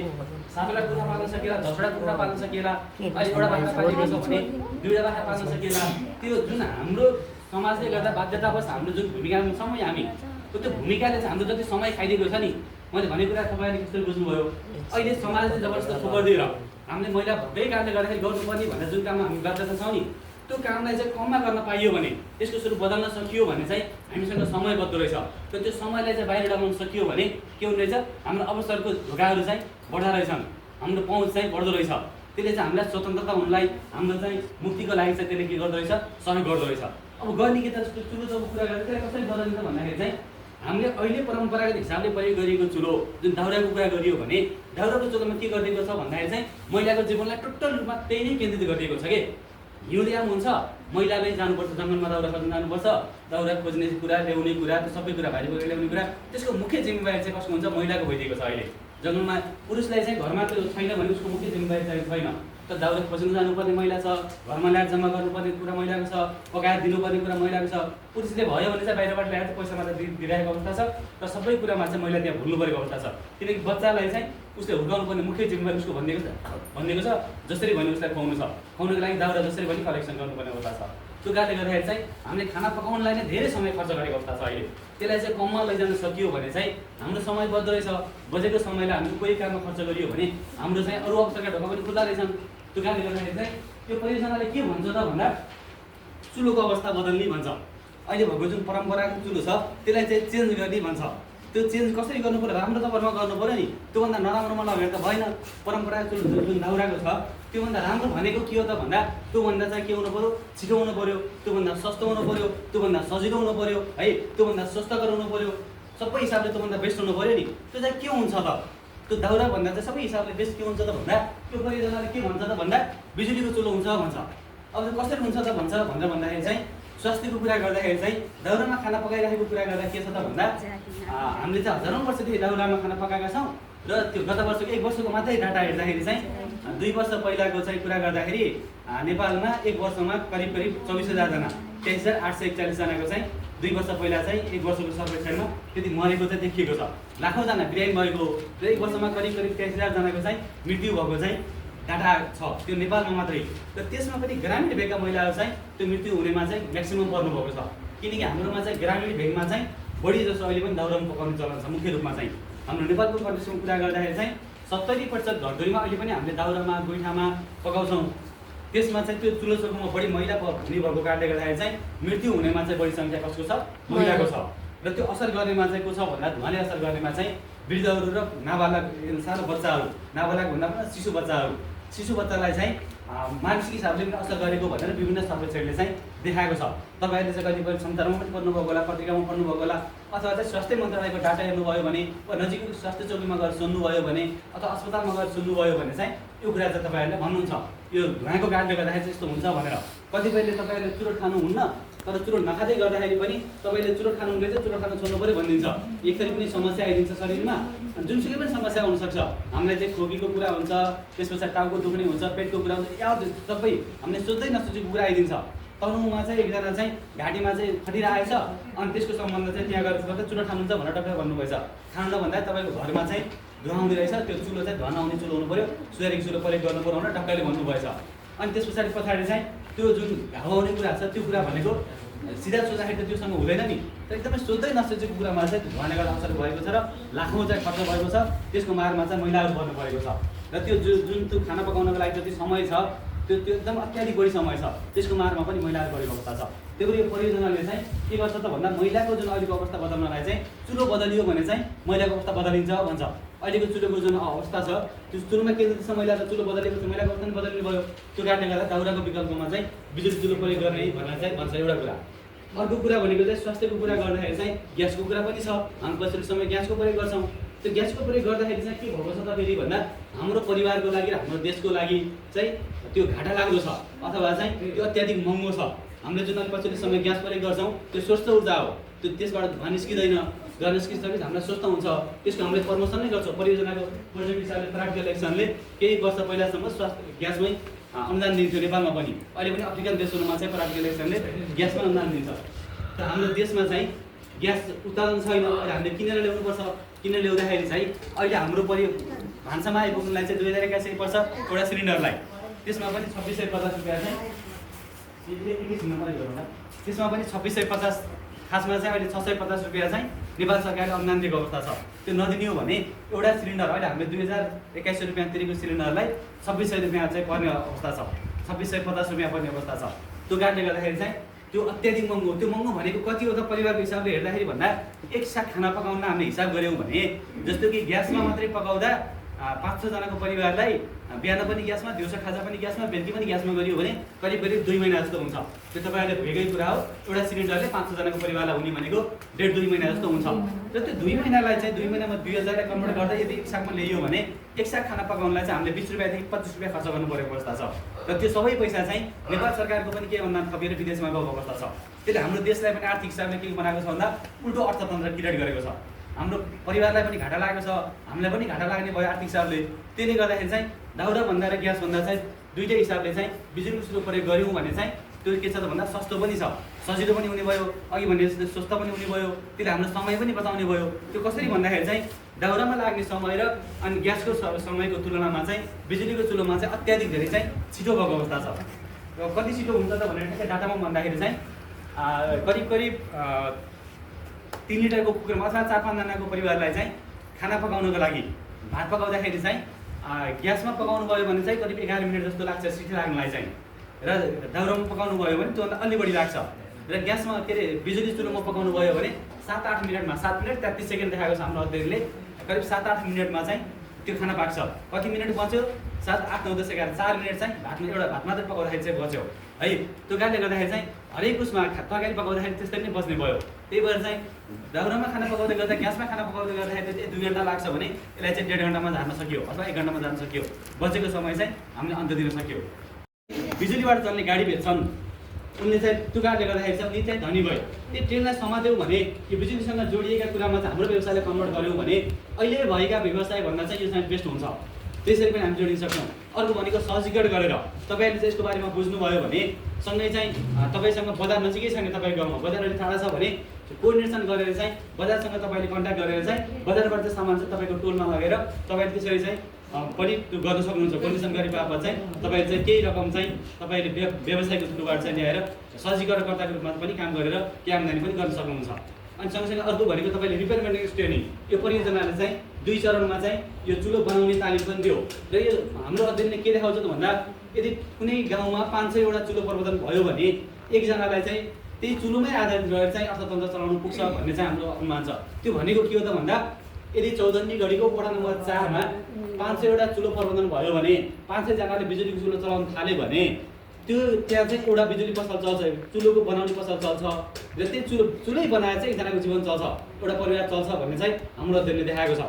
7वटा कुखुरा पाल्न सकिएला, 10वटा कुखुरा पाल्न सकिएला, अहिले एउटा बाख्रा पालेको छ भने 2वटा बाख्रा पाल्न सकिएला। त्यो जुन हाम्रो समाजले गर्दा बाध्यतावश हाम्रो जुन भूमिकामा समय हामी त्यो भूमिकाले चाहिँ हाम्रो जति समय खाइदिएको छ नि, मैले भनेको कुरा तपाईँले कसरी बुझ्नुभयो। अहिले समाजले जबरजस्त थोपर दिएर हामीले महिला भएकै कारणले गर्दाखेरि गर्नुपर्ने भनेर जुन काममा हामी बाध्यता छौँ नि, त्यो कामलाई चाहिँ कममा गर्न पाइयो भने, त्यसको स्वरूप बदल्न सकियो भने चाहिँ हामीसँग समय बद्दो रहेछ। तर त्यो समयलाई चाहिँ बाहिर लगाउन सकियो भने के हुने रहेछ, हाम्रो अवसरको ढोकाहरू चाहिँ बढ्दा रहेछन्, हाम्रो पहुँच चाहिँ बढ्दो रहेछ। त्यसले चाहिँ हामीलाई स्वतन्त्रता हुनलाई, हाम्रो चाहिँ मुक्तिको लागि चाहिँ त्यसले के गर्दो रहेछ, सहयोग गर्दो रहेछ। अब गर्ने के त चुलो चौको कुरा गरेर त्यसलाई कसरी बदलिन्छ भन्दाखेरि चाहिँ हामीले अहिले परम्परागत हिसाबले प्रयोग गरिएको चुलो जुन दाउराको कुरा गरियो भने दाउराको चुलोमा के गरिदिएको छ भन्दाखेरि चाहिँ महिलाको जीवनलाई टोटल रूपमा त्यही नै केन्द्रित गरिदिएको छ कि हिउँदयाम हुन्छ, महिलाले जानुपर्छ जङ्गलमा दाउरा खोज्न जानुपर्छ, दाउरा खोज्ने कुरा, ल्याउने कुरा, त्यो सबै कुरा भारी बोकेर ल्याउने कुरा, त्यसको मुख्य जिम्मेवारी चाहिँ कसको हुन्छ, महिलाको भइदिएको छ। अहिले जङ्गलमा पुरुषलाई चाहिँ घरमा त्यो छैन भने उसको मुख्य जिम्मेवारी चाहिँ छैन। त दाउरा खोज्न जानुपर्ने महिला छ, घरमा ल्याएर जम्मा गर्नुपर्ने कुरा महिलाको छ, पकाएर दिनुपर्ने कुरा महिलाको छ। पुरुषले भयो भने चाहिँ बाहिरबाट ल्याएर पैसा मात्र दिइरहेको अवस्था छ र सबै कुरामा चाहिँ महिला त्यहाँ भुल्नु परेको अवस्था छ। किनकि बच्चालाई चाहिँ उसले हुर्काउनु पर्ने मुख्य जिम्मेवारी उसको भनिदिएको छ, जसरी भने उसलाई खुवाउनु छ, खुवाउनुको लागि दाउरा जसरी पनि कलेक्सन गर्नुपर्ने अवस्था छ। त्यो कारणले गर्दाखेरि चाहिँ हामीले खाना पकाउनलाई नै धेरै समय खर्च गरेको अवस्था छ अहिले। त्यसलाई चाहिँ कममा लैजान सकियो भने चाहिँ हाम्रो समय बद्दो रहेछ। बजेको समयलाई हामीले कोही काममा खर्च गरियो भने हाम्रो चाहिँ अरू अवसरका ढोका पनि खुल्ला रहेछन्। त्यो कारणले गर्दाखेरि चाहिँ यो परियोजनाले के भन्छ त भन्दा चुलोको अवस्था बदल्ने भन्छ। अहिले भएको जुन परम्परागत चुलो छ त्यसलाई चाहिँ चेन्ज गर्ने भन्छ। त्यो चेन्ज कसरी गर्नु पर्यो, राम्रो तवरमा गर्नु पर्यो नि। त्योभन्दा नराम्रोमा लगेर त भएन। परम्परागत चुलो जुन दाउराको छ त्योभन्दा राम्रो भनेको के हो त भन्दा त्योभन्दा चाहिँ के हुनु पर्यो, छिटो हुनु पर्यो, त्योभन्दा सस्तो हुनु पर्यो, त्योभन्दा सजिलो हुनु पर्यो है, त्योभन्दा स्वस्थकर हुनु पर्यो, सबै हिसाबले त्योभन्दा बेस्ट हुनु पर्यो नि। त्यो चाहिँ के हुन्छ त, त्यो दाउरा भन्दा चाहिँ सबै हिसाबले बेस्ट के हुन्छ त भन्दा त्यो परियोजनाले के भन्छ त भन्दा बिजुलीको चुलो हुन्छ भन्छ। अब कसरी हुन्छ त भन्छ भनेर भन्दाखेरि चाहिँ स्वास्थ्यको कुरा गर्दाखेरि चाहिँ दाउरामा खाना पकाइराखेको कुरा गर्दा के छ त भन्दा हामीले चाहिँ हजारौँ वर्षदेखि दाउरामा खाना पकाएका छौँ र त्यो गत वर्षको 1 वर्षको मात्रै डाटा हेर्दाखेरि चाहिँ 2 वर्ष पहिलाको चाहिँ कुरा गर्दाखेरि नेपालमा 1 वर्षमा करिब 24,000 जना 23,841 जनाको चाहिँ 2 वर्ष पहिला चाहिँ 1 वर्षको सर्वेक्षणमा त्यति मरेको चाहिँ देखिएको छ। लाखौँजना बिरामी भएको र 1 वर्षमा करिब 83,000 जनाको चाहिँ मृत्यु भएको चाहिँ डाटा छ त्यो नेपालमा मात्रै। र त्यसमा पनि ग्रामीण भेगका महिलाहरू चाहिँ त्यो मृत्यु हुनेमा चाहिँ म्याक्सिमम पर्नुभएको छ, किनकि हाम्रोमा चाहिँ ग्रामीण भेगमा चाहिँ बढी जसो अहिले पनि दाउरामा पकाउने चलन छ। मुख्य रूपमा चाहिँ हाम्रो नेपालको कन्डिसनको कुरा गर्दाखेरि चाहिँ 70% घरधुरीमा अहिले पनि हामीले दाउरामा गोइठामा पकाउँछौँ। त्यसमा चाहिँ त्यो चुलो चौकोमा बढी महिला हुने भएको कारणले गर्दाखेरि चाहिँ मृत्यु हुनेमा चाहिँ बढी सङ्ख्या कसको छ? महिलाको छ। र त्यो असर गर्नेमा चाहिँ को छ भन्दा धुवाँले असर गर्नेमा चाहिँ वृद्धहरू र नाबालक सानो बच्चाहरू, नाबालक भन्दा पनि शिशु बच्चालाई चाहिँ मानसिक हिसाबले पनि असर गरेको भनेर विभिन्न सर्वेक्षणले चाहिँ देखाएको छ। तपाईँहरूले चाहिँ कतिपय समाचारमा पनि पढ्नुभएको होला, पत्रिकामा पढ्नुभएको होला, अथवा चाहिँ स्वास्थ्य मन्त्रालयको डाटा हेर्नुभयो भने वा नजिकको स्वास्थ्य चौकीमा गएर सुन्नुभयो भने अथवा अस्पतालमा गएर सुन्नुभयो भने चाहिँ यो कुरा चाहिँ तपाईँहरूले भन्नुहुन्छ यो धुवाँको कारणले गर्दाखेरि चाहिँ यस्तो हुन्छ भनेर। कतिपयले तपाईँहरूले चुरोट खानुहुन्न तर चुरोट नखाँदै गर्दाखेरि पनि तपाईँले चुरोट खानुहुँदै चाहिँ चुरोट खान छोड्नु पऱ्यो भनिदिन्छ। एकथरी पनि समस्या आइदिन्छ शरीरमा, जुनसुकै पनि समस्या हुनसक्छ। हामीलाई चाहिँ खोकीको कुरा हुन्छ, त्यस पछाडि टाउको दुख्ने हुन्छ, पेटको कुरा हुन्छ, या सबै हामीले सोच्दै नसोचेको कुरा आइदिन्छ। तनहुँमा चाहिँ एकजना चाहिँ घाँटीमा चाहिँ खटिरा आएछ अनि त्यसको सम्बन्ध चाहिँ त्यहाँ गएर गर्दा चुरोट खानुहुन्छ भनेर डक्टर भन्नुभएछ। खानु नभन्दा तपाईँको घरमा चाहिँ धुवा आउने रहेछ, त्यो चुलो चाहिँ धुवा नआउने चुलो हुनु पऱ्यो, सुधारेको चुलो प्रयोग गर्नु पऱ्यो भनेर डक्टरले भन्नुभएछ। अनि त्यस पछाडि चाहिँ त्यो जुन घाउ आउने कुरा छ त्यो कुरा भनेको सिधा सोच्दाखेरि त त्योसँग हुँदैन नि। तर एकदमै सोच्दै नसोचेको कुरामा चाहिँ धुवाँले गर्दा असर भएको छ र लाखौँ चाहिँ खर्च भएको छ। त्यसको मारमा चाहिँ महिलाहरू पर्नु परेको छ। र त्यो जुन त्यो खाना पकाउनको लागि जति समय छ त्यो एकदम अत्याधिक बढी समय छ, त्यसको मारमा पनि महिलाहरू परेको अवस्था छ। त्यो यो परियोजनाले चाहिँ के गर्छ त भन्दा महिलाको जुन अहिलेको अवस्था बदल्नलाई चाहिँ चुलो बदलियो भने चाहिँ महिलाको अवस्था बदलिन्छ भन्छ। अहिलेको चुलोको जुन अवस्था छ त्यो चुलोमा केन्द्रित छ, महिला चुलो बदलेको छ, महिलाको अवस्था पनि बदलिने भयो। त्यो कारणले गर्दा दाउराको विकल्पमा चाहिँ बिजुली चुलो प्रयोग गर्ने भनेर चाहिँ भन्छ एउटा कुरा। अर्को कुरा भनेको चाहिँ स्वास्थ्यको कुरा गर्दाखेरि चाहिँ ग्यासको कुरा पनि छ। हामी पछिल्लो समय ग्यासको प्रयोग गर्छौँ। त्यो ग्यासको प्रयोग गर्दाखेरि चाहिँ के भएको छ त फेरि भन्दा हाम्रो परिवारको लागि र हाम्रो देशको लागि चाहिँ त्यो घाटा लाग्दो छ अथवा चाहिँ त्यो अत्याधिक महँगो छ। हामीले जुन पछिल्लो समय ग्यास प्रयोग गर्छौँ त्यो स्वच्छ ऊर्जा हो, त्यो त्यसबाट धुवा निस्किँदैन। धुवा निस्किसकेपछि हामीलाई स्वस्थ हुन्छ। त्यसको हामीले प्रमोसन नै गर्छौँ। परियोजनाको प्रोजेक्ट हिसाबले प्राप्त इलेक्सनले केही वर्ष पहिलासम्म स्वास्थ्य ग्यासमै अनुदान दिन्थ्यो नेपालमा पनि। अहिले पनि अफ्रिकन देशहरूमा चाहिँ प्राप्त इलेक्सनले ग्यासमा अनुदान दिन्छ। तर हाम्रो देशमा चाहिँ ग्यास उत्पादन छैन। अहिले हामीले किनेर ल्याउनुपर्छ। किनेर ल्याउँदाखेरि चाहिँ अहिले हाम्रो भान्सामा आइपुग्नुलाई चाहिँ 2081 पर्छ एउटा सिलिन्डरलाई। त्यसमा पनि 2650 रुपियाँ चाहिँ त्यसमा पनि 2650 खासमा चाहिँ अहिले 650 रुपियाँ चाहिँ नेपाल सरकारले अनुदान दिएको अवस्था छ। त्यो नदिने हो भने एउटा सिलिन्डर अहिले हामीले 2081 रुपियाँ तिरेको सिलिन्डरलाई 2600 रुपियाँ चाहिँ पर्ने अवस्था छ, 2650 रुपियाँ पर्ने अवस्था छ। त्यो कारणले गर्दाखेरि चाहिँ त्यो अत्याधिक महँगो। त्यो महँगो भनेको कति हो त परिवारको हिसाबले हेर्दाखेरि भन्दा एक साथ खाना पकाउन हामीले हिसाब गऱ्यौँ भने जस्तो कि ग्यासमा मात्रै पकाउँदा 5-6 जनाको परिवारलाई बिहान पनि ग्यासमा, दिउँसो खाजा पनि ग्यासमा, बेलुकी पनि ग्यासमा गरियो भने करिब 2 महिना जस्तो हुन्छ। त्यो तपाईँहरूले भेगै कुरा हो। एउटा सिलिन्डरले 5-6 जनाको परिवारलाई हुने भनेको 1.5-2 महिना जस्तो हुन्छ। र त्यो 2 महिनालाई चाहिँ 2 महिनामा 2000 कन्भर्ट गर्दा यदि एक सागमा ल्याइयो भने एक साग खाना पकाउनलाई चाहिँ हामीले 20 रुपियाँदेखि 25 रुपियाँ खर्च गर्नु परेको अवस्था छ। र त्यो सबै पैसा चाहिँ नेपाल सरकारको पनि के भन्दा थपेर विदेशमा गएको अवस्था छ। त्यसले हाम्रो देशलाई पनि आर्थिक हिसाबले के बनाएको छ भन्दा उल्टो अर्थतन्त्र क्रिएट गरेको छ। हाम्रो परिवारलाई पनि घाटा लागेको छ, हामीलाई पनि घाटा लाग्ने भयो आर्थिक हिसाबले। त्यसले गर्दाखेरि चाहिँ दाउराभन्दा र ग्यासभन्दा चाहिँ दुईटै हिसाबले चाहिँ बिजुलीको चुलो प्रयोग गऱ्यौँ भने चाहिँ त्यो के छ त भन्दा सस्तो पनि छ, सजिलो पनि हुने भयो, अघि भने जस्तो स्वस्थ पनि हुने भयो। त्यसले हाम्रो समय पनि बचाउने भयो। त्यो कसरी भन्दाखेरि चाहिँ दाउरामा लाग्ने समय र अनि ग्यासको समयको तुलनामा चाहिँ बिजुलीको चुलोमा चाहिँ अत्याधिक धेरै चाहिँ छिटो भएको अवस्था छ। र कति छिटो हुन्छ त भनेर ठ्याक्कै डाटामा भन्दाखेरि चाहिँ करिब 3 लिटरको कुकरमा अथवा 4-5 जनाको परिवारलाई चाहिँ खाना पकाउनको लागि भात पकाउँदाखेरि चाहिँ ग्यासमा पकाउनु भयो भने चाहिँ करिब 11 मिनट जस्तो लाग्छ सिटी लाग्नलाई चाहिँ। र दाउरामा पकाउनु भयो भने त्योभन्दा अलि बढी लाग्छ। र ग्यासमा के अरे बिजुली चुलोमा पकाउनु भयो भने 7-8 मिनटमा 7 मिनट 33 सेकेन्ड देखाएको छ हाम्रो अध्ययनले। करिब 7-8 मिनटमा चाहिँ त्यो खाना पाक्छ। कति मिनट बच्यो? 7, 8, 9, 10, 11, 4 मिनट चाहिँ एउटा भात मात्रै पकाउँदाखेरि चाहिँ बच्यो है। त्यो कारणले गर्दाखेरि चाहिँ हरेक उसमा तरकारी पकाउँदाखेरि त्यस्तै नै बच्ने भयो। त्यही भएर चाहिँ दाउरामा खाना पकाउँदै गर्दा ग्यासमा खाना पकाउँदै गर्दाखेरि 2 घन्टा लाग्छ भने यसलाई चाहिँ 1.5 घन्टामा झार्न सक्यो अथवा 1 घन्टामा जान सक्यो। बचेको समय चाहिँ हामीले अन्त दिन सक्यो। बिजुलीबाट चल्ने गाडी भेट्छन् उनले चाहिँ त्यो कारणले गर्दाखेरि चाहिँ उनी चाहिँ धनी भयो। त्यो ट्रेनलाई समात्यौँ भने यो बिजुलीसँग जोडिएका कुरामा चाहिँ हाम्रो व्यवसायलाई कन्भर्ट गऱ्यौँ भने अहिले भएका व्यवसायभन्दा चाहिँ यो चाहिँ बेस्ट हुन्छ। त्यसरी पनि हामी जोडिन सक्छौँ। अर्को भनेको सहजीकरण गरेर तपाईँहरूले चाहिँ यसको बारेमा बुझ्नुभयो भने सँगै चाहिँ तपाईँसँग बजार नजिकै छैन, तपाईँको गाउँमा बजार अलिक टाढा छ भने कोअर्डिनेसन गरेर चाहिँ बजारसँग तपाईँले कन्ट्याक्ट गरेर चाहिँ बजारबाट चाहिँ सामान चाहिँ तपाईँको टोलमा लगेर तपाईँले त्यसरी चाहिँ पनि त्यो गर्न सक्नुहुन्छ। कोअर्डिनेसन गरे बापत चाहिँ तपाईँले चाहिँ केही रकम चाहिँ तपाईँले व्यवसायको थ्रुबाट चाहिँ ल्याएर सजीकरणकर्ताको रूपमा पनि काम गरेर केही आम्दानी पनि गर्न सक्नुहुन्छ। अनि सँगसँगै अर्को भनेको तपाईँले रिपेयर मेन्टेनेन्स ट्रेनिङ, यो परियोजनाले चाहिँ 2 चरणमा चाहिँ यो चुलो बनाउने तालिम पनि दियो। र यो हाम्रो अध्ययनले के देखाउँछ त भन्दा यदि कुनै गाउँमा 500 वटा चुलो प्रबन्धन भयो भने एकजनालाई चाहिँ त्यही चुलोमै आधारित गरेर चाहिँ अर्थतन्त्र चलाउनु पुग्छ भन्ने चाहिँ हाम्रो अनुमान छ। त्यो भनेको के हो त भन्दा यदि चौधन्नी गढीको वडा नम्बर 4 मा 500 वटा चुलो प्रबन्धन भयो भने 500 जनाले बिजुलीको चुलो चलाउन थाल्यो भने त्यो त्यहाँ चाहिँ एउटा बिजुली पसल चल्छ, चुलोको बनाउने पसल चल्छ र त्यही चुलै बनाएर चाहिँ एकजनाको जीवन चल्छ, एउटा परिवार चल्छ भन्ने चाहिँ हाम्रो अध्ययनले देखाएको छ।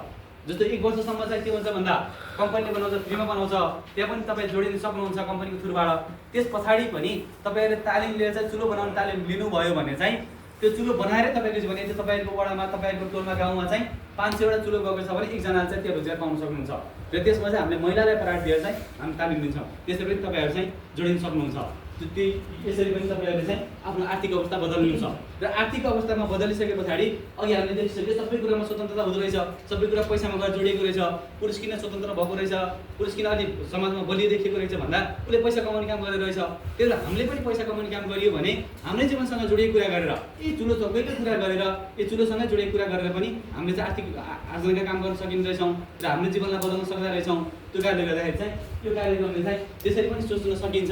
जस्तो 1 वर्षसम्म चाहिँ के हुन्छ भन्दा कम्पनीले बनाउँछ, फ्रीमा बनाउँछ, त्यहाँ पनि तपाईँ जोडिन सक्नुहुन्छ कम्पनीको थ्रुबाट। त्यस पछाडि पनि तपाईँहरूले तालिम लिएर चाहिँ चुलो बनाउने तालिम लिनुभयो भने चाहिँ त्यो चुलो बनाएरै तपाईँले भने चाहिँ तपाईँहरूको वडामा तपाईँहरूको टोलमा गाउँमा चाहिँ 500 वटा चुलो गएको छ भने एकजनाले चाहिँ त्यो रोजगार पाउन सक्नुहुन्छ। र त्यसमा चाहिँ हामीले महिलालाई प्रायोरिटी दिएर चाहिँ हामी तालिम दिन्छौँ। त्यसरी पनि तपाईँहरू चाहिँ जोडिन सक्नुहुन्छ। त्यही यसरी पनि तपाईँहरूले चाहिँ आफ्नो आर्थिक अवस्था बदल्नुहुन्छ। र आर्थिक अवस्थामा बदलिसके पछाडि अघि हामीले देखिसक्यो सबै कुरामा स्वतन्त्रता हुँदो रहेछ, सबै कुरा पैसामा गएर जोडिएको रहेछ। पुरुष किन स्वतन्त्र भएको रहेछ, पुरुष किन अलिक समाजमा बलियो देखिएको रहेछ भन्दा उसले पैसा कमाउने काम गरेर रहेछ। त्यही भएर हामीले पनि पैसा कमाउने काम गरियो भने हामीले जीवनसँग जोडिएको कुरा गरेर यी चुलो चौकैकै कुरा गरेर यो चुलोसँगै जोडिएको कुरा गरेर पनि हामीले चाहिँ आर्थिक आर्जनका काम गर्न सकिने रहेछौँ र हामीले जीवनलाई बदल्न सक्दा रहेछौँ। त्यो कारणले गर्दाखेरि चाहिँ यो कार्यक्रमले चाहिँ त्यसरी पनि सोच्न सकिन्छ।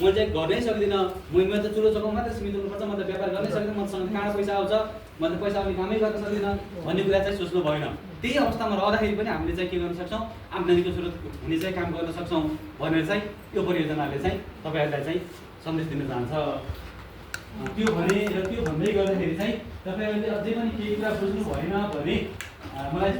मैले चाहिँ गर्नै सक्दिनँ, मैले त चुलो चौकाउँ मात्रै सीमित हुनुपर्छ, म त व्यापार गर्नै सक्दिनँ, मसँग कहाँ पैसा आउँछ, म त पैसा आउने कामै गर्न सक्दिनँ भन्ने कुरा चाहिँ सोच्नु भएन। त्यही अवस्थामा रहँदाखेरि पनि हामीले चाहिँ के गर्न सक्छौँ, आम्दानीको स्रोत हुने चाहिँ काम गर्न सक्छौँ भनेर चाहिँ यो परियोजनाले चाहिँ तपाईँहरूलाई चाहिँ सन्देश दिन चाहन्छ। त्यो भने र त्यो भन्दै गर्दाखेरि चाहिँ तपाईँहरूले अझै पनि केही कुरा बुझ्नु भएन भने मलाई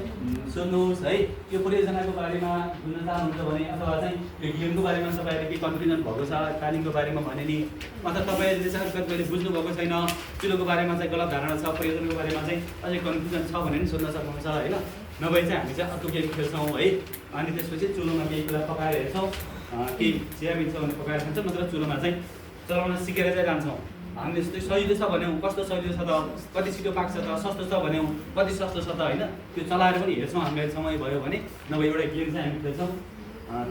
सोध्नुहोस् है। यो परियोजनाको बारेमा बुझ्न चाहनुहुन्छ भने अथवा चाहिँ यो गेमको बारेमा तपाईँहरूले केही कन्फ्युजन भएको छ, तालिमको बारेमा भने नि, अथवा तपाईँहरूले चाहिँ कहिले बुझ्नु भएको छैन, चुलोको बारेमा चाहिँ गलत धारणा छ, परियोजनाको बारेमा चाहिँ अझै कन्फ्युजन छ भने नि सोध्न सक्नुहुन्छ होइन। नभए चाहिँ हामी चाहिँ अर्को गेम खेल्छौँ है। अनि त्यसपछि चुलोमा केही कुरा पकाएर हेर्छौँ, केही चिया मिल्छ भने पकाएर खान्छौँ, नत्र चुलोमा चाहिँ चलाउन सिकेर चाहिँ जान्छौँ। हामीले यस्तै सजिलो छ भन्यौँ, कस्तो सजिलो छ त, कति छिटो पाक्छ त, सस्तो छ भन्यौँ, कति सस्तो छ त होइन। त्यो चलाएर पनि हेर्छौँ हामीले समय भयो भने, नभए एउटा गेम चाहिँ हामी खेल्छौँ,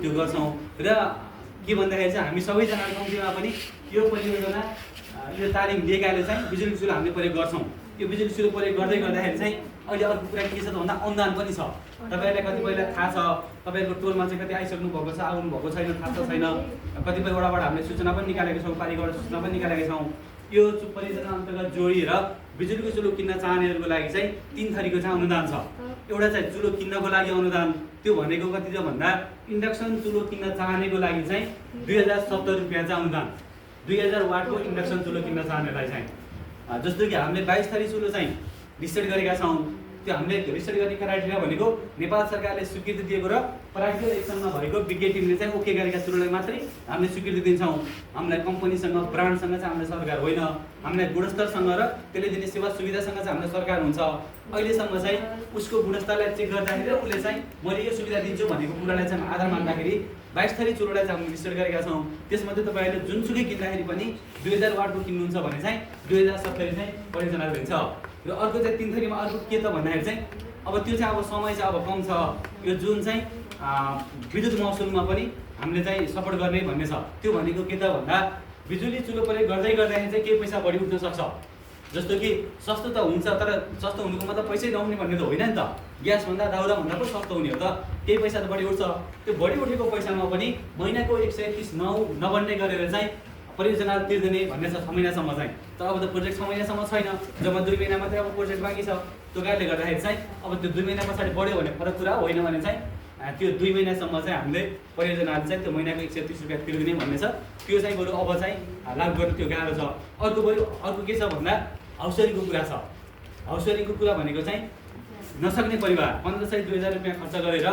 त्यो गर्छौँ। र के भन्दाखेरि चाहिँ हामी सबैजनाको कम्तीमा पनि यो परियोजना यो तालिम दिएकाले चाहिँ बिजुली चुलो हामीले प्रयोग गर्छौँ। यो बिजुली चुलो प्रयोग गर्दै गर्दाखेरि चाहिँ अहिले अर्को कुरा के छ त भन्दा अनुदान पनि छ। तपाईँहरूलाई कतिपयलाई थाहा छ, तपाईँहरूको टोलमा चाहिँ कति आइसक्नु भएको छ, आउनु भएको छैन, थाहा छ छैन। कतिपय वडाबाट हामीले सूचना पनि निकालेका छौँ, पालिकाबाट सूचना पनि निकालेका छौँ। यो परियोजना अन्तर्गत जोडिएर बिजुलीको चुलो किन्न चाहनेहरूको लागि चाहिँ 3 थरीको चाहिँ अनुदान छ। एउटा चाहिँ चुलो किन्नको लागि अनुदान, त्यो भनेको कति छ भन्दा इन्डक्सन चुलो किन्न चाहनेको लागि चाहिँ 2070 रुपियाँ चाहिँ अनुदान, 2000 वाटको इन्डक्सन चुलो किन्न चाहनेलाई चाहिँ। जस्तो कि हामीले 22 थरी चुलो चाहिँ रिसेट गरेका छौँ। त्यो हामीले रिसेट गर्ने क्राइटेरिया भनेको नेपाल सरकारले स्वीकृति दिएको र प्राइभेट एक्सनमा भएको विज्ञ टिमले चाहिँ ओके गरेका चुलोलाई मात्रै हामीले स्वीकृति दिन्छौँ। हामीलाई कम्पनीसँग ब्रान्डसँग चाहिँ हामीलाई सरकार होइन, हामीलाई गुणस्तरसँग र त्यसले दिने सेवा सुविधासँग चाहिँ हामीलाई सरकार हुन्छ। अहिलेसम्म चाहिँ उसको गुणस्तरलाई चेक गर्दाखेरि उसले चाहिँ मैले यो सुविधा दिन्छु भनेको कुरालाई चाहिँ आधार मान्दाखेरि 22 थरी चुलोलाई चाहिँ हामीले रिसेट गरेका छौँ। त्यसमध्ये तपाईँहरूले जुनसुकै किन्दाखेरि पनि 2000 वाटको किन्नुहुन्छ भने चाहिँ 2070 चाहिँ परियोजनाले दिन्छ। र अर्को चाहिँ 3 थरीमा अर्को के त भन्दाखेरि चाहिँ अब त्यो चाहिँ अब समय चाहिँ अब कम छ। यो जुन चाहिँ विद्युत महसुलमा पनि हामीले चाहिँ सपोर्ट गर्ने भन्ने छ। त्यो भनेको के त भन्दा बिजुली चुलो प्रयोग गर्दै गर्दाखेरि चाहिँ केही पैसा बढी उठ्न सक्छ। जस्तो कि सस्तो त हुन्छ, तर सस्तो हुनुको मतलब पैसै नहुने भन्ने त होइन नि त। ग्यासभन्दा दाउराभन्दा पो सस्तो हुने हो त, केही पैसा त बढी उठ्छ। त्यो बढी उठेको पैसामा पनि महिनाको 130 नबन्ने गरेर चाहिँ परियोजना तिर्दिने भन्ने छ 6 महिनासम्म चाहिँ। तर अब त प्रोजेक्ट 6 महिनासम्म छैन, जम्मा 2 महिना मात्रै अब प्रोजेक्ट बाँकी छ। त्यो कारणले गर्दाखेरि चाहिँ अब त्यो 2 महिना पछाडि बढ्यो भने फरक कुरा होइन भने चाहिँ त्यो 2 महिनासम्म चाहिँ हामीले परियोजनाले चाहिँ त्यो महिनाको 130 रुपियाँ तिर्दिने भन्ने छ। त्यो चाहिँ बरु अब चाहिँ लागु गर्नु त्यो गाह्रो छ। अर्को के छ भन्दा हाउसवारीको कुरा छ। हाउसवारीको कुरा भनेको चाहिँ नसक्ने परिवार 1500-2000 रुपियाँ खर्च गरेर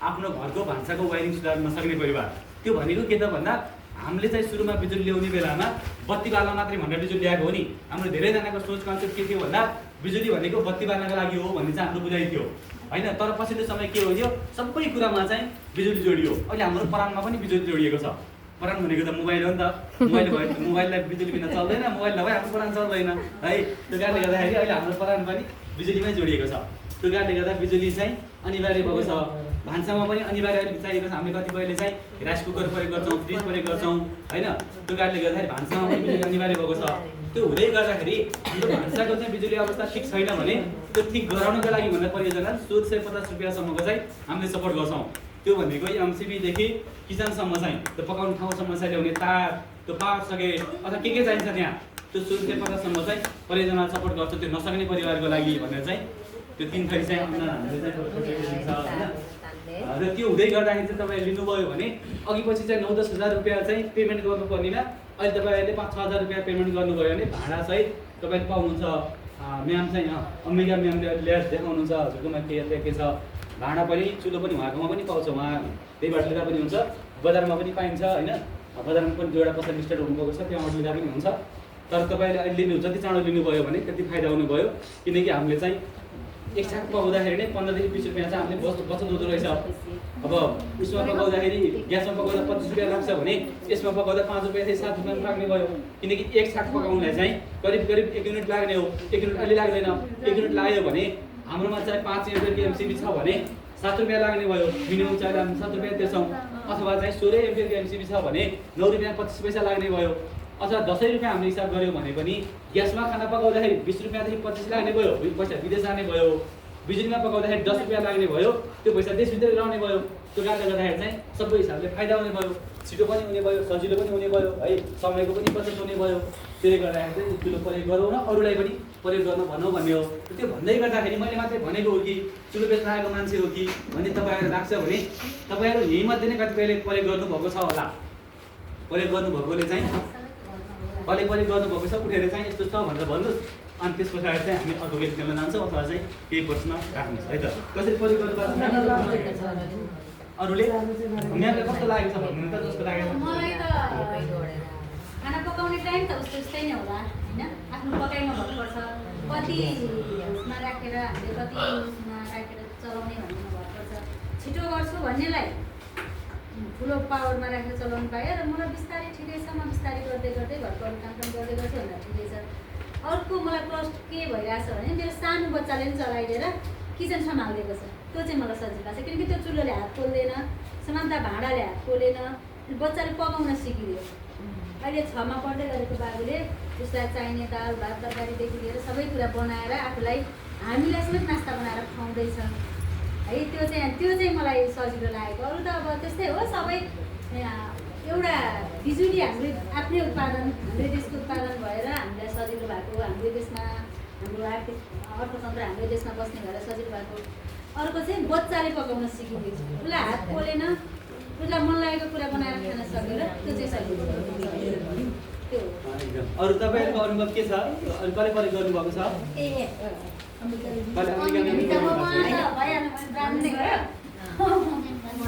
आफ्नो घरको भान्साको वायरिङ सुधार्न नसक्ने परिवार। त्यो भनेको के त भन्दा हामीले चाहिँ सुरुमा बिजुली ल्याउने बेलामा बत्ती बाल्न मात्रै भनेर बिजुली ल्याएको हो नि। हाम्रो धेरैजनाको सोच कन्सेप्ट के थियो भन्दा बिजुली भनेको बत्ती बाल्नको लागि हो भन्ने चाहिँ हाम्रो बुझाइ थियो होइन। तर पछिल्लो समय के हो, सबै कुरामा चाहिँ बिजुली जोडियो। अहिले हाम्रो परानमा पनि बिजुली जोडिएको छ। परान भनेको त मोबाइल हो नि त। मोबाइल भयो मोबाइललाई बिजुली बिना चल्दैन, मोबाइल नभए हाम्रो परान चल्दैन है। त्यो कारणले गर्दाखेरि अहिले हाम्रो परान पनि बिजुलीमै जोडिएको छ। त्यो कारणले गर्दा बिजुली चाहिँ अनिवार्य भएको छ। भान्सामा पनि अनिवार्य अलिक चाहिएको छ। हामीले कतिपयले चाहिँ राइस कुकर प्रयोग गर्छौँ, फ्रिज प्रयोग गर्छौँ होइन। त्यो कारणले गर्दाखेरि भान्सामा पनि बिजुली अनिवार्य भएको छ। त्यो हुँदै गर्दाखेरि यो भान्साको चाहिँ बिजुली अवस्था ठिक छैन भने त्यो ठिक गराउनको लागि भनेर परियोजना 1450 रुपियाँसम्मको चाहिँ हामीले सपोर्ट गर्छौँ। त्यो भनेको एमसिबीदेखि किचनसम्म चाहिँ त्यो पकाउने ठाउँसम्म चाहिँ ल्याउने तार, त्यो पावर सकेट अथवा के चाहिन्छ त्यहाँ त्यो 1450सम्म चाहिँ परियोजना सपोर्ट गर्छ। त्यो नसक्ने परिवारको लागि भनेर चाहिँ त्यो 3 थरी चाहिँ अनुदान हामीले चाहिँ छ होइन। र त्यो हुँदै गर्दाखेरि चाहिँ तपाईँले लिनुभयो भने अघि पछि चाहिँ 9-10 हजार रुपियाँ चाहिँ पेमेन्ट गर्नुपर्नेमा अहिले तपाईँले 5-6 हजार रुपियाँ पेमेन्ट गर्नुभयो भने भाडासहित तपाईँले पाउनुहुन्छ। म्याम चाहिँ अम्बिका म्यामले ल्याएर देखाउनुहुन्छ हजुरकोमा के छ। भाँडा पनि चुलो पनि उहाँकोमा पनि पाउँछ, उहाँ त्यहीबाट लिँदा पनि हुन्छ। बजारमा पनि पाइन्छ होइन। बजारमा पनि दुईवटा पसल स्टेट हुनुभएको छ, त्यहाँबाट लिँदा पनि हुन्छ। तर तपाईँले अहिले लिनु जति चाँडो लिनुभयो भने त्यति फाइदा हुनुभयो। किनकि हामीले चाहिँ एक छाक पकाउँदाखेरि नै 15 देखि 20 रुपियाँ चाहिँ हामीले बचत हुँदो रहेछ। अब उसमा पकाउँदाखेरि ग्यासमा पकाउँदा 25 रुपियाँ लाग्छ भने यसमा पकाउँदा 5 रुपियाँ चाहिँ 7 रुपियाँ लाग्ने भयो। किनकि एक छाक पकाउनलाई चाहिँ करिब 1 युनिट लाग्ने हो। 1 युनिट अलि लाग्दैन। 1 युनिट लाग्यो भने हाम्रोमा चाहिँ 5 एमपियर एमसिबी छ भने 7 रुपियाँ लाग्ने भयो। मिनिमम चाहिँ हामी 7 रुपियाँ तिर्छौँ। अथवा चाहिँ 16 एमपियर एमसिबी छ भने 9 रुपियाँ 25 पैसा लाग्ने भयो। अथवा 10 रुपियाँ हामीले हिसाब गऱ्यौँ भने पनि ग्यासमा खाना पकाउँदाखेरि 20 रुपियाँदेखि 25 लाग्ने भयो, पैसा विदेश जाने भयो। बिजुलीमा पकाउँदाखेरि 10 रुपियाँ लाग्ने भयो, त्यो पैसा देशभित्र रहने भयो। त्यो कारणले गर्दाखेरि चाहिँ सबै हिसाबले फाइदा हुने भयो, छिटो पनि हुने भयो, सजिलो पनि हुने भयो है, समयको पनि बचत हुने भयो। त्यसले गर्दाखेरि चाहिँ चुलो प्रयोग गरौँ न, अरूलाई पनि प्रयोग गर्न भनौँ भन्ने हो। त्यो भन्दै गर्दाखेरि मैले मात्रै भनेको हो कि चुलो बेच्न आएको मान्छे हो कि भन्ने तपाईँहरू लाग्छ भने तपाईँहरू यहीँमध्ये नै कतिपयले प्रयोग गर्नुभएको छ होला। प्रयोग गर्नुभएकोले चाहिँ कसले प्रयोग गर्नुभएको छ उठेर चाहिँ यस्तो छ भनेर भन्नुहोस्। अनि त्यस पछाडि चाहिँ हामी अर्को गेम खेल्न जान्छौँ अथवा चाहिँ केही प्रश्न राख्नुहोस् है त। कसरी प्रयोग गर्नुपर्छ अरूले यहाँलाई कस्तो लागेको छ भन्नु त। जस्तो लागेको मलाई त खाना पकाउने टाइम त उस्तो उस्तै नै होला होइन। आफ्नो पकाइमा भन्नुपर्छ कति उसमा राखेर हामीले कति उसमा राखेर चलाउने भन्नेमा भन्नुपर्छ। छिटो गर्छु भन्नेलाई ठुलो पावरमा राखेर चलाउनु पायो र मलाई बिस्तारै ठिकै छ, म बिस्तारै गर्दै गर्दै घरको अरू काम पनि गर्दै गर्छु भन्दा ठिकै छ। अर्को मलाई प्रश्न के भइरहेछ भने मेरो सानो बच्चाले पनि चलाइदिएर किचन सम्हालिदिएको छ। त्यो चाहिँ मलाई सजिलो लाग्छ किनकि त्यो चुलोले हात पोल्दैन, समान्ता भाँडाले हात पोलेन, बच्चाले पकाउन सिकिदियो। अहिले 6मा पढ्दै गरेको बाबुले उसलाई चाहिने दाल भात तरकारीदेखि लिएर सबै कुरा बनाएर आफूलाई हामीलाई समेत नास्ता बनाएर खुवाउँदैछ है। त्यो चाहिँ मलाई सजिलो लागेको। अरू त अब त्यस्तै हो सबै एउटा बिजुली हाम्रो आफ्नै उत्पादन, हाम्रो देशको उत्पादन भएर हामीलाई सजिलो भएको, हाम्रो देशमा हाम्रो आर्थिक अर्थतन्त्र हाम्रो देशमा बस्ने भएर सजिलो भएको। अर्को चाहिँ बच्चाले पकाउन सिकिदिन्छ, उसलाई हात पोलेन, उसलाई मन लागेको कुरा बनाएर खान सकेर त्यो चाहिँ सजिलो त्यो। अरू तपाईँहरूको अनुभव के छ? कसले प्रयोग गर्नुभएको छ?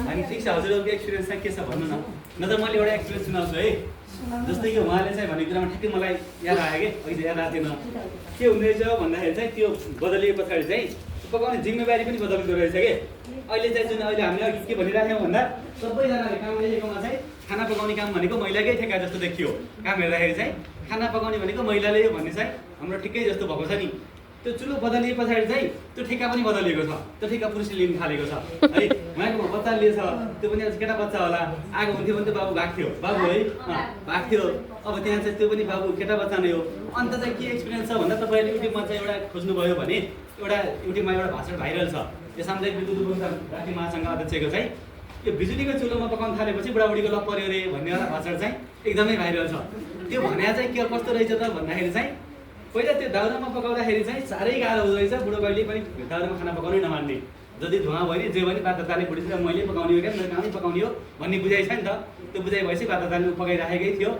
हामी ठिक छ। हजुरहरूको एक्सपिरियन्स चाहिँ के छ भन्नु न। न त मैले एउटा एक्सपिरियन्स सुनाउँछु है। जस्तै कि उहाँले चाहिँ भनेको कुरामा ठ्याक्कै मलाई याद आयो कि अघि चाहिँ याद आएको थिएन। के हुँदैछ भन्दाखेरि चाहिँ त्यो बदलिए पछाडि चाहिँ पकाउने जिम्मेवारी पनि बदलिँदो रहेछ कि। अहिले चाहिँ जुन अहिले हामीले अघि के भनिराख्यौँ भन्दा सबैजनाले काम गरेकोमा चाहिँ खाना पकाउने काम भनेको महिलाकै ठेका जस्तो देखियो। काम हेर्दाखेरि चाहिँ खाना पकाउने भनेको महिलाले हो भन्ने चाहिँ हाम्रो ठिकै जस्तो भएको छ नि। त्यो चुलो बदलिए पछाडि चाहिँ त्यो ठेका पनि बदलिएको छ। त्यो ठेका पुरुषले लिन थालेको छ है। उहाँको बच्चा लिएछ, त्यो पनि केटा बच्चा होला। आएको हुन्थ्यो भने त बाबु भएको थियो, बाबु है भएको थियो। अब त्यहाँ चाहिँ त्यो पनि बाबु केटा बच्चा नै हो। अन्त चाहिँ के एक्सपिरियन्स छ भन्दा तपाईँले युट्युबमा चाहिँ एउटा खोज्नुभयो भने एउटा युट्युबमा एउटा भाषण भाइरल छ। यो सामुदायिक विद्युत उपभोक्ता राष्ट्रिय महासङ्घ अध्यक्षको चाहिँ यो बिजुलीको चुलोमा पकाउन थालेपछि बुढाबुढीको लप पर्यो रे भन्नेवाला भाषण चाहिँ एकदमै भाइरल छ। त्यो भने चाहिँ के कस्तो रहेछ त भन्दाखेरि चाहिँ पहिला त्यो दाउरामा पकाउँदाखेरि चाहिँ साह्रै गाह्रो हुँदो रहेछ। बुढोबाइले पनि दाउरामा खाना पकाउनै नमान्ने, जति धुवा भयो नि जे भयो नि बाध्यताले बुढीसित मैले पकाउने हो क्या मेरो कामै पकाउने हो भन्ने बुझाइ छ नि त। त्यो बुझाइ भएपछि बाध्यताले पकाइराखेकै थियो।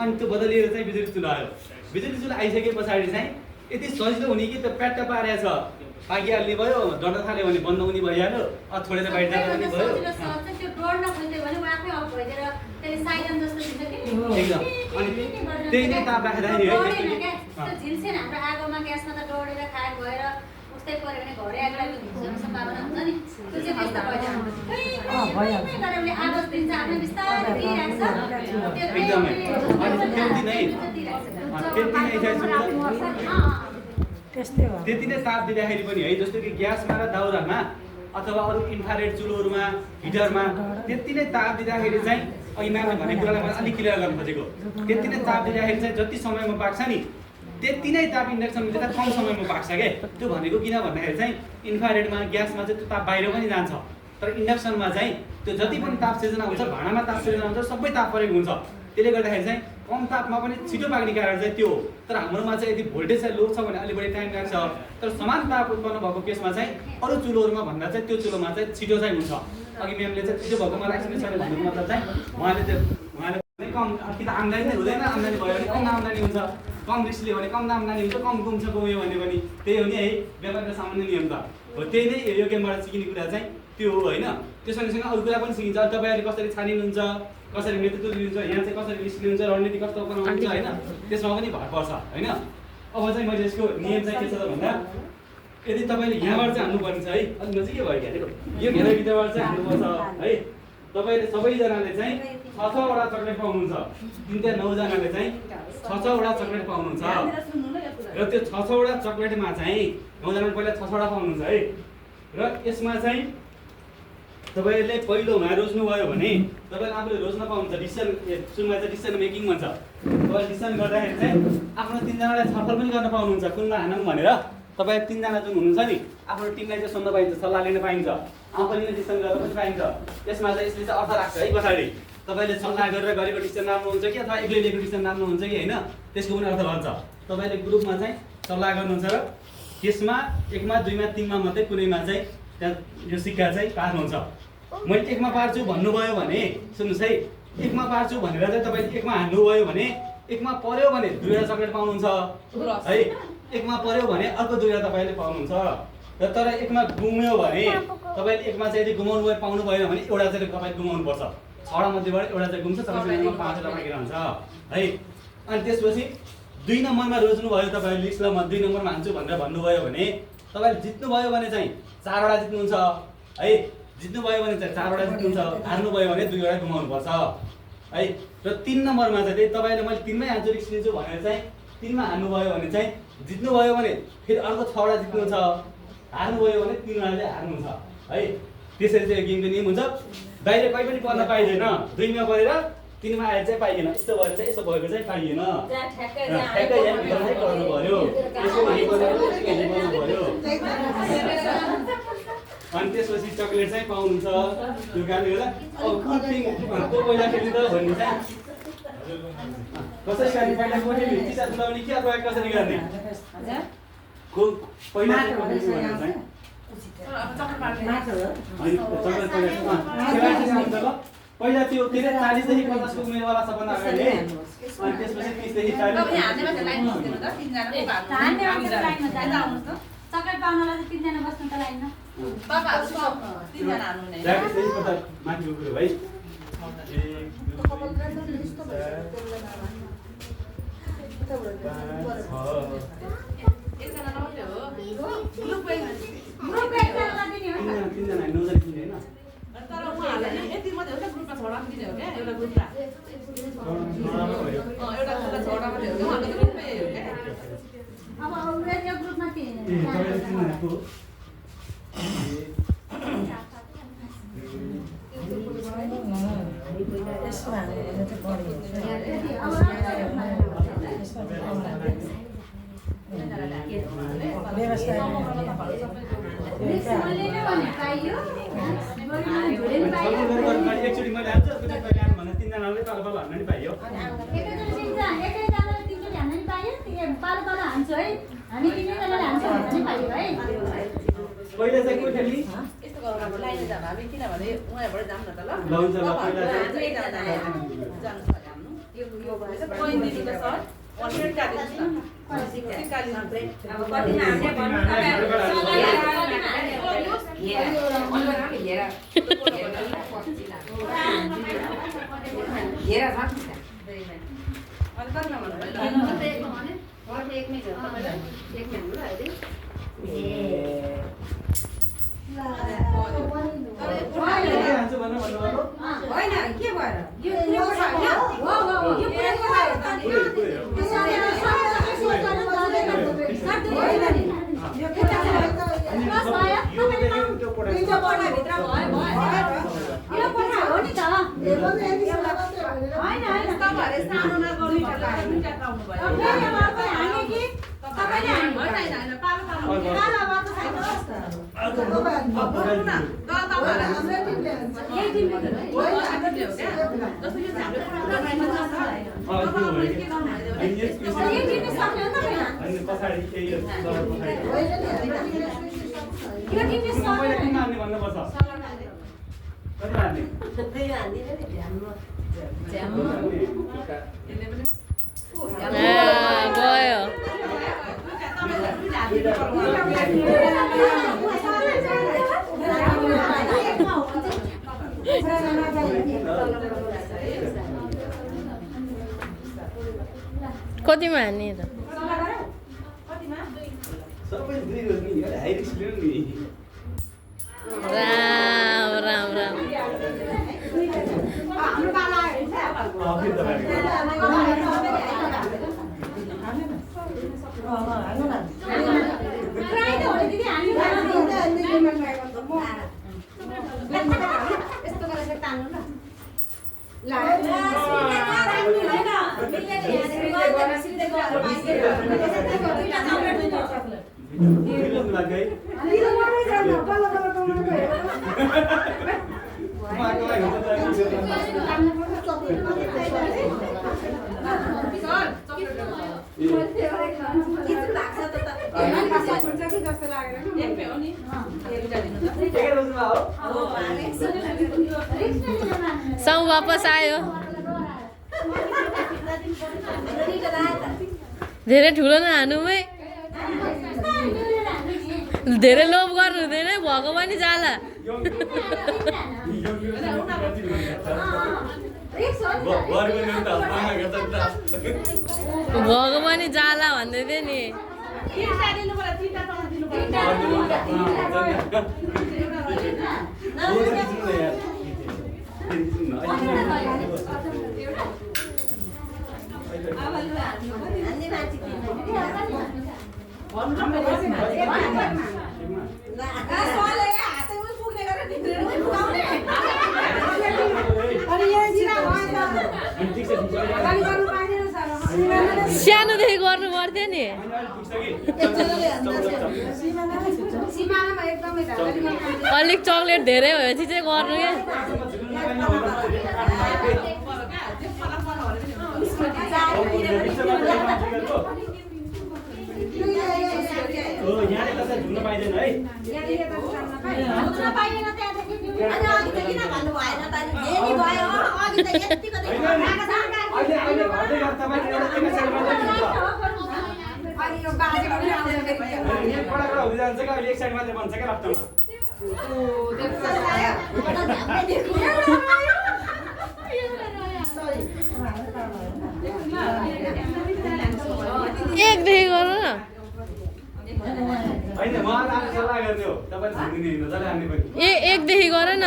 अनि त्यो बदलिएर चाहिँ बिजुली चुलो आयो। बिजुली चुलो आइसके पछाडि चाहिँ यति सजिलो हुने कि त्यो प्याट्ट पारेछ, पाकिहाल्ने भयो, डढ्न थाल्यो भने बन्द हुने भइहाल्यो, छोडेर बाहिर जाँदा पनि भयो। एकदम अनि त्यही नै ताप राख्दाखेरि है झिल्छेन हाम्रो आगोमा ग्यासमा त डढेर खाएको भएर त्यस्तै पऱ्यो भने घरै आएर घुस्ने सम्भावना हुन्छ नि त्यो चाहिँ त्यस्तो भइहाल्छ आवाज दिन्छ आफ्नो बिस्तारै दिइरहेको त्यति नै ताप दिँदाखेरि पनि है जस्तो कि ग्यासमा र दाउरामा अथवा अरू इन्फ्रारेड चुलोहरूमा हिटरमा त्यति नै ताप दिँदाखेरि चाहिँ अघि म्यामले भनेको कुरालाई अलिक क्लियर गर्नु खोजेको त्यति नै ताप दिँदाखेरि चाहिँ जति समयमा पाक्छ नि त्यति नै ताप इन्डक्सनले चाहिँ कम समयमा पाक्छ क्या त्यो भनेको किन भन्दाखेरि चाहिँ इन्फ्रारेडमा ग्यासमा चाहिँ त्यो ताप बाहिर पनि जान्छ तर इन्डक्सनमा चाहिँ त्यो जति पनि ताप सिर्जना हुन्छ भाँडामा ताप सिर्जना हुन्छ सबै ताप परेको हुन्छ त्यसले गर्दाखेरि चाहिँ कम तापमा पनि छिटो पाक्ने कारण चाहिँ त्यो हो तर हाम्रोमा चाहिँ यदि भोल्टेज चाहिँ लो छ भने अलिक बढी टाइम लाग्छ तर समान ताप उत्पन्न भएको केसमा चाहिँ अरू चुलोहरूमा भन्दा चाहिँ त्यो चुलोमा चाहिँ छिटो चाहिँ हुन्छ अघि म्यामले चाहिँ छिटो भएको मलाई एक्सपिरियन्स छ भन्नुको मतलब चाहिँ उहाँले कम कि त आम्दानी नै हुँदैन आम्दानी भयो भने कम आम्दानी हुन्छ कम रिस्कले भने कम आम्दानी हुन्छ कम गुम्छ गयो भने पनि त्यही हो नि है व्यापारको सामान्य नियम त हो त्यही नै यो गेमबाट सिकिने कुरा चाहिँ त्यो हो होइन त्यो सँगसँगै अरू कुरा पनि सिकिन्छ तपाईँहरूले कसरी छानिनुहुन्छ कसरी नेतृत्व दिनुहुन्छ यहाँ चाहिँ कसरी रिस्क लिनुहुन्छ रणनीति कस्तो अपनाउनुहुन्छ होइन त्यसमा पनि भर पर्छ होइन अब चाहिँ मैले यसको नियम चाहिँ के छ त भन्दा यदि तपाईँले यहाँबाट चाहिँ हाल्नुपर्ने छ है अलिक नजिकै भयो क्या यो घेरभित्रबाट चाहिँ हाल्नुपर्छ है तपाईँले सबैजनाले चाहिँ 6-6वटा चक्लेट पाउनुहुन्छ 3-9जनाले चाहिँ 6-6वटा चक्लेट पाउनुहुन्छ र त्यो 6-6वटा चक्लेटमा चाहिँ 9जनाले पहिला 6-6वटा पाउनुहुन्छ है र यसमा चाहिँ तपाईँले पहिलोमा रोज्नुभयो भने तपाईँले आफूले रोज्न पाउनुहुन्छ डिसिसन सुरुमा चाहिँ डिसिसन मेकिङ भन्छ तपाईँले डिसिसन गर्दाखेरि चाहिँ आफ्नो 3जनालाई छलफल पनि गर्न पाउनुहुन्छ कुनमा हानौँ भनेर तपाईँ 3जना जुन हुनुहुन्छ नि आफ्नो टिमलाई चाहिँ सोध्न पाइन्छ सल्लाह लिन पाइन्छ आफूले डिसिसन गर्न पनि पाइन्छ यसमा चाहिँ यसले चाहिँ अर्थ राख्छ है पछाडि तपाईँले सल्लाह गरेर गरेको डिसिसन राम्रो हुन्छ कि अथवा एक्लै लिएको डिसिसन राम्रो हुन्छ कि होइन त्यसको पनि अर्थ रहन्छ तपाईँले ग्रुपमा चाहिँ सल्लाह गर्नुहुन्छ र त्यसमा 1मा 2मा 3मा मात्रै कुनैमा चाहिँ त्यहाँ यो सिक्का चाहिँ पार्नुहुन्छ मैले 1मा पार्छु भन्नुभयो भने सुन्नुहोस् है 1मा पार्छु भनेर चाहिँ तपाईँले 1मा हान्नुभयो भने 1मा पर्यो भने 2वटा चक्लेट पाउनुहुन्छ है 1मा पर्यो भने अर्को 2वटा तपाईँले पाउनुहुन्छ र तर 1मा गुम्यो भने तपाईँले 1मा चाहिँ यदि गुमाउनु भयो पाउनु भएन भने एउटा चाहिँ तपाईँ गुमाउनु पर्छ 6वटा मध्येबाट एउटा चाहिँ गुम्छ तपाईँसँग 5वटा बाँकी रहन्छ है अनि त्यसपछि 2 नम्बरमा रोज्नुभयो तपाईँले लिस्टलाई म 2 नम्बरमा हान्छु भनेर भन्नुभयो भने तपाईँले जित्नुभयो भने चाहिँ 4वटा जित्नुहुन्छ है जित्नुभयो भने चाहिँ 4वटा जित्नुहुन्छ हार्नुभयो भने 2वटा गुमाउनुपर्छ है र 3 नम्बरमा चाहिँ तपाईँले मैले 3मै हान्छु रिस्क लिन्छु भनेर चाहिँ 3मा हान्नुभयो भने चाहिँ जित्नुभयो भने फेरि अर्को 6वटा जित्नुहुन्छ हार्नुभयो भने 3वटा चाहिँ हार्नुहुन्छ है त्यसरी चाहिँ गेमको नियम हुन्छ बाहिर कहीँ पनि पर्न पाइँदैन 2मा परेर 3मा आएर चाहिँ पाइएन यस्तो भएर चाहिँ यसो भएको चाहिँ पाइएन ठ्याक्कै यहाँ गर्नु पर्यो अनि त्यसपछि चक्लेट चाहिँ पाउनुहुन्छ त्यो कारणले गर्दा अब को पहिला खेल्ने त भन्ने चाहिँ कसरी गर्ने पहिला को खेल्ने चिसा तुलाउने के प्रयोग कसरी गर्ने को पहिला पहिला त्यो के अरे 40 देखि 50 को उमेरवाला सबभन्दा अगाडि अनि त्यसपछि 30 देखि 40 चक्लेट पाउनलाई चाहिँ 3जना बस्नु त लाइनमा माथि उक्रो भाइ अब यो ग्रुपमा के एकचोटि मैले हाल्छु भने 3जनाले तल हान्न नि पाइयो पालो हान्छ है हामी 3जनाले हान्छौँ भने पाइयो है पहिला चाहिँ को खेल्ने यस्तो गरौँ लाइन जाम हामी किनभने उहाँबाट जाम न त ल ल हुन्छ ल पहिला चाहिँ जानु छ हाम्रो यो भनेको पोइन्ट दिनुको सर अलरेडी काटिन्छ न अब कति हामीले भन्नु होइन के भएर यो पुरै पठायो गयो कतिमा हान्ने त राम राम राम सब वापस आयो धेरै ठुलो नहानुमै धेरै लोभ गर्नु हुँदैन भगवानी जाला भगवानी जाला भन्दै थियो नि सानोदेखि गर्नु पर्थ्यो नि अलिक चक्लेट धेरै भएपछि चाहिँ गर्नु क्या एकदेखि गर्नु न एकदेखि गर न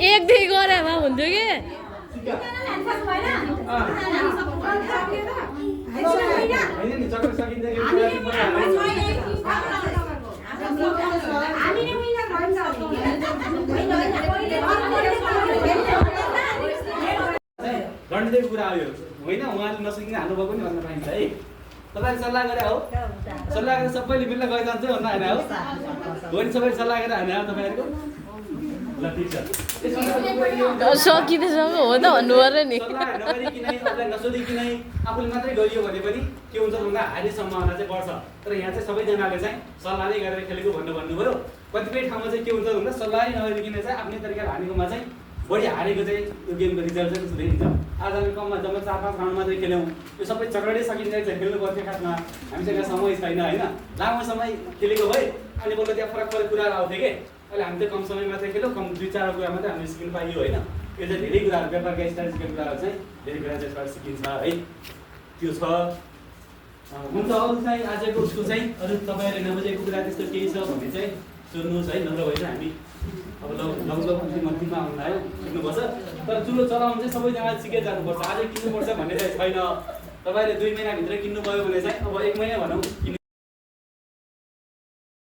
एकदेखि गरे भए हुन्थ्यो कि गण्डदेवी कुरा आयो होइन उहाँले नसकिने हाल्नुभएको नि भन्न पाइन्छ है तपाईँले सल्लाह गरे हो सल्लाह गरेर सबैले मिलेर गइरहन्छ भन्न होइन हो नि सबैले सल्लाह गरेर हाने हो तपाईँहरूको ल ठिक छ सकिँदैछ हो त भन्नु पर्यो नि नसोधिकनै आफूले मात्रै गरियो भने पनि के हुन्छ भन्दा हार्ने सम्भावना चाहिँ बढ्छ तर यहाँ चाहिँ सबैजनाले चाहिँ सल्लाहै गरेर खेलेको भन्नुभयो कतिपय ठाउँमा चाहिँ के हुन्छ भन्दा सल्लाहै नगरिकन चाहिँ आफ्नै तरिकाले हानेकोमा चाहिँ बढी हारेको चाहिँ यो गेमको रिजल्ट चाहिँ कस्तो देखिन्छ। आज हामी कममा जम्मा 4-5 राउन्ड मात्रै खेल्यौँ, यो सबै चक्रडै सकिँदैछ, खेल्नु पर्थ्यो खासमा, हामीसँग समय छैन होइन। लामो समय खेलेको भए अनि बल्ल त्यहाँ फरक फरक कुराहरू आउँथ्यो कि, अहिले हामी चाहिँ कम समय मात्रै खेल्यौँ, कम 2-4 कुरा मात्रै हामीले सिक्नु पाइयो होइन। यो चाहिँ धेरै कुराहरू व्यापारका स्ट्राटेजीका कुराहरू चाहिँ धेरै कुरा चाहिँ यसबाट सिकिन्छ है, त्यो छ। हुन्छ, अरू चाहिँ आजको उसको चाहिँ अरू तपाईँहरूले नबुझेको कुरा त्यस्तो केही छ भने चाहिँ सोध्नुहोस् है, नत्र भए चाहिँ हामी अब लगभग अन्तिममा आउनु आयो, सिक्नुपर्छ। तर चुलो चलाउनु चाहिँ सबैजनाले सिकै जानुपर्छ, आजै किन्नुपर्छ भन्ने चाहिँ छैन। तपाईँले 2 महिनाभित्र किन्नुभयो भने चाहिँ अब 1 महिना भनौँ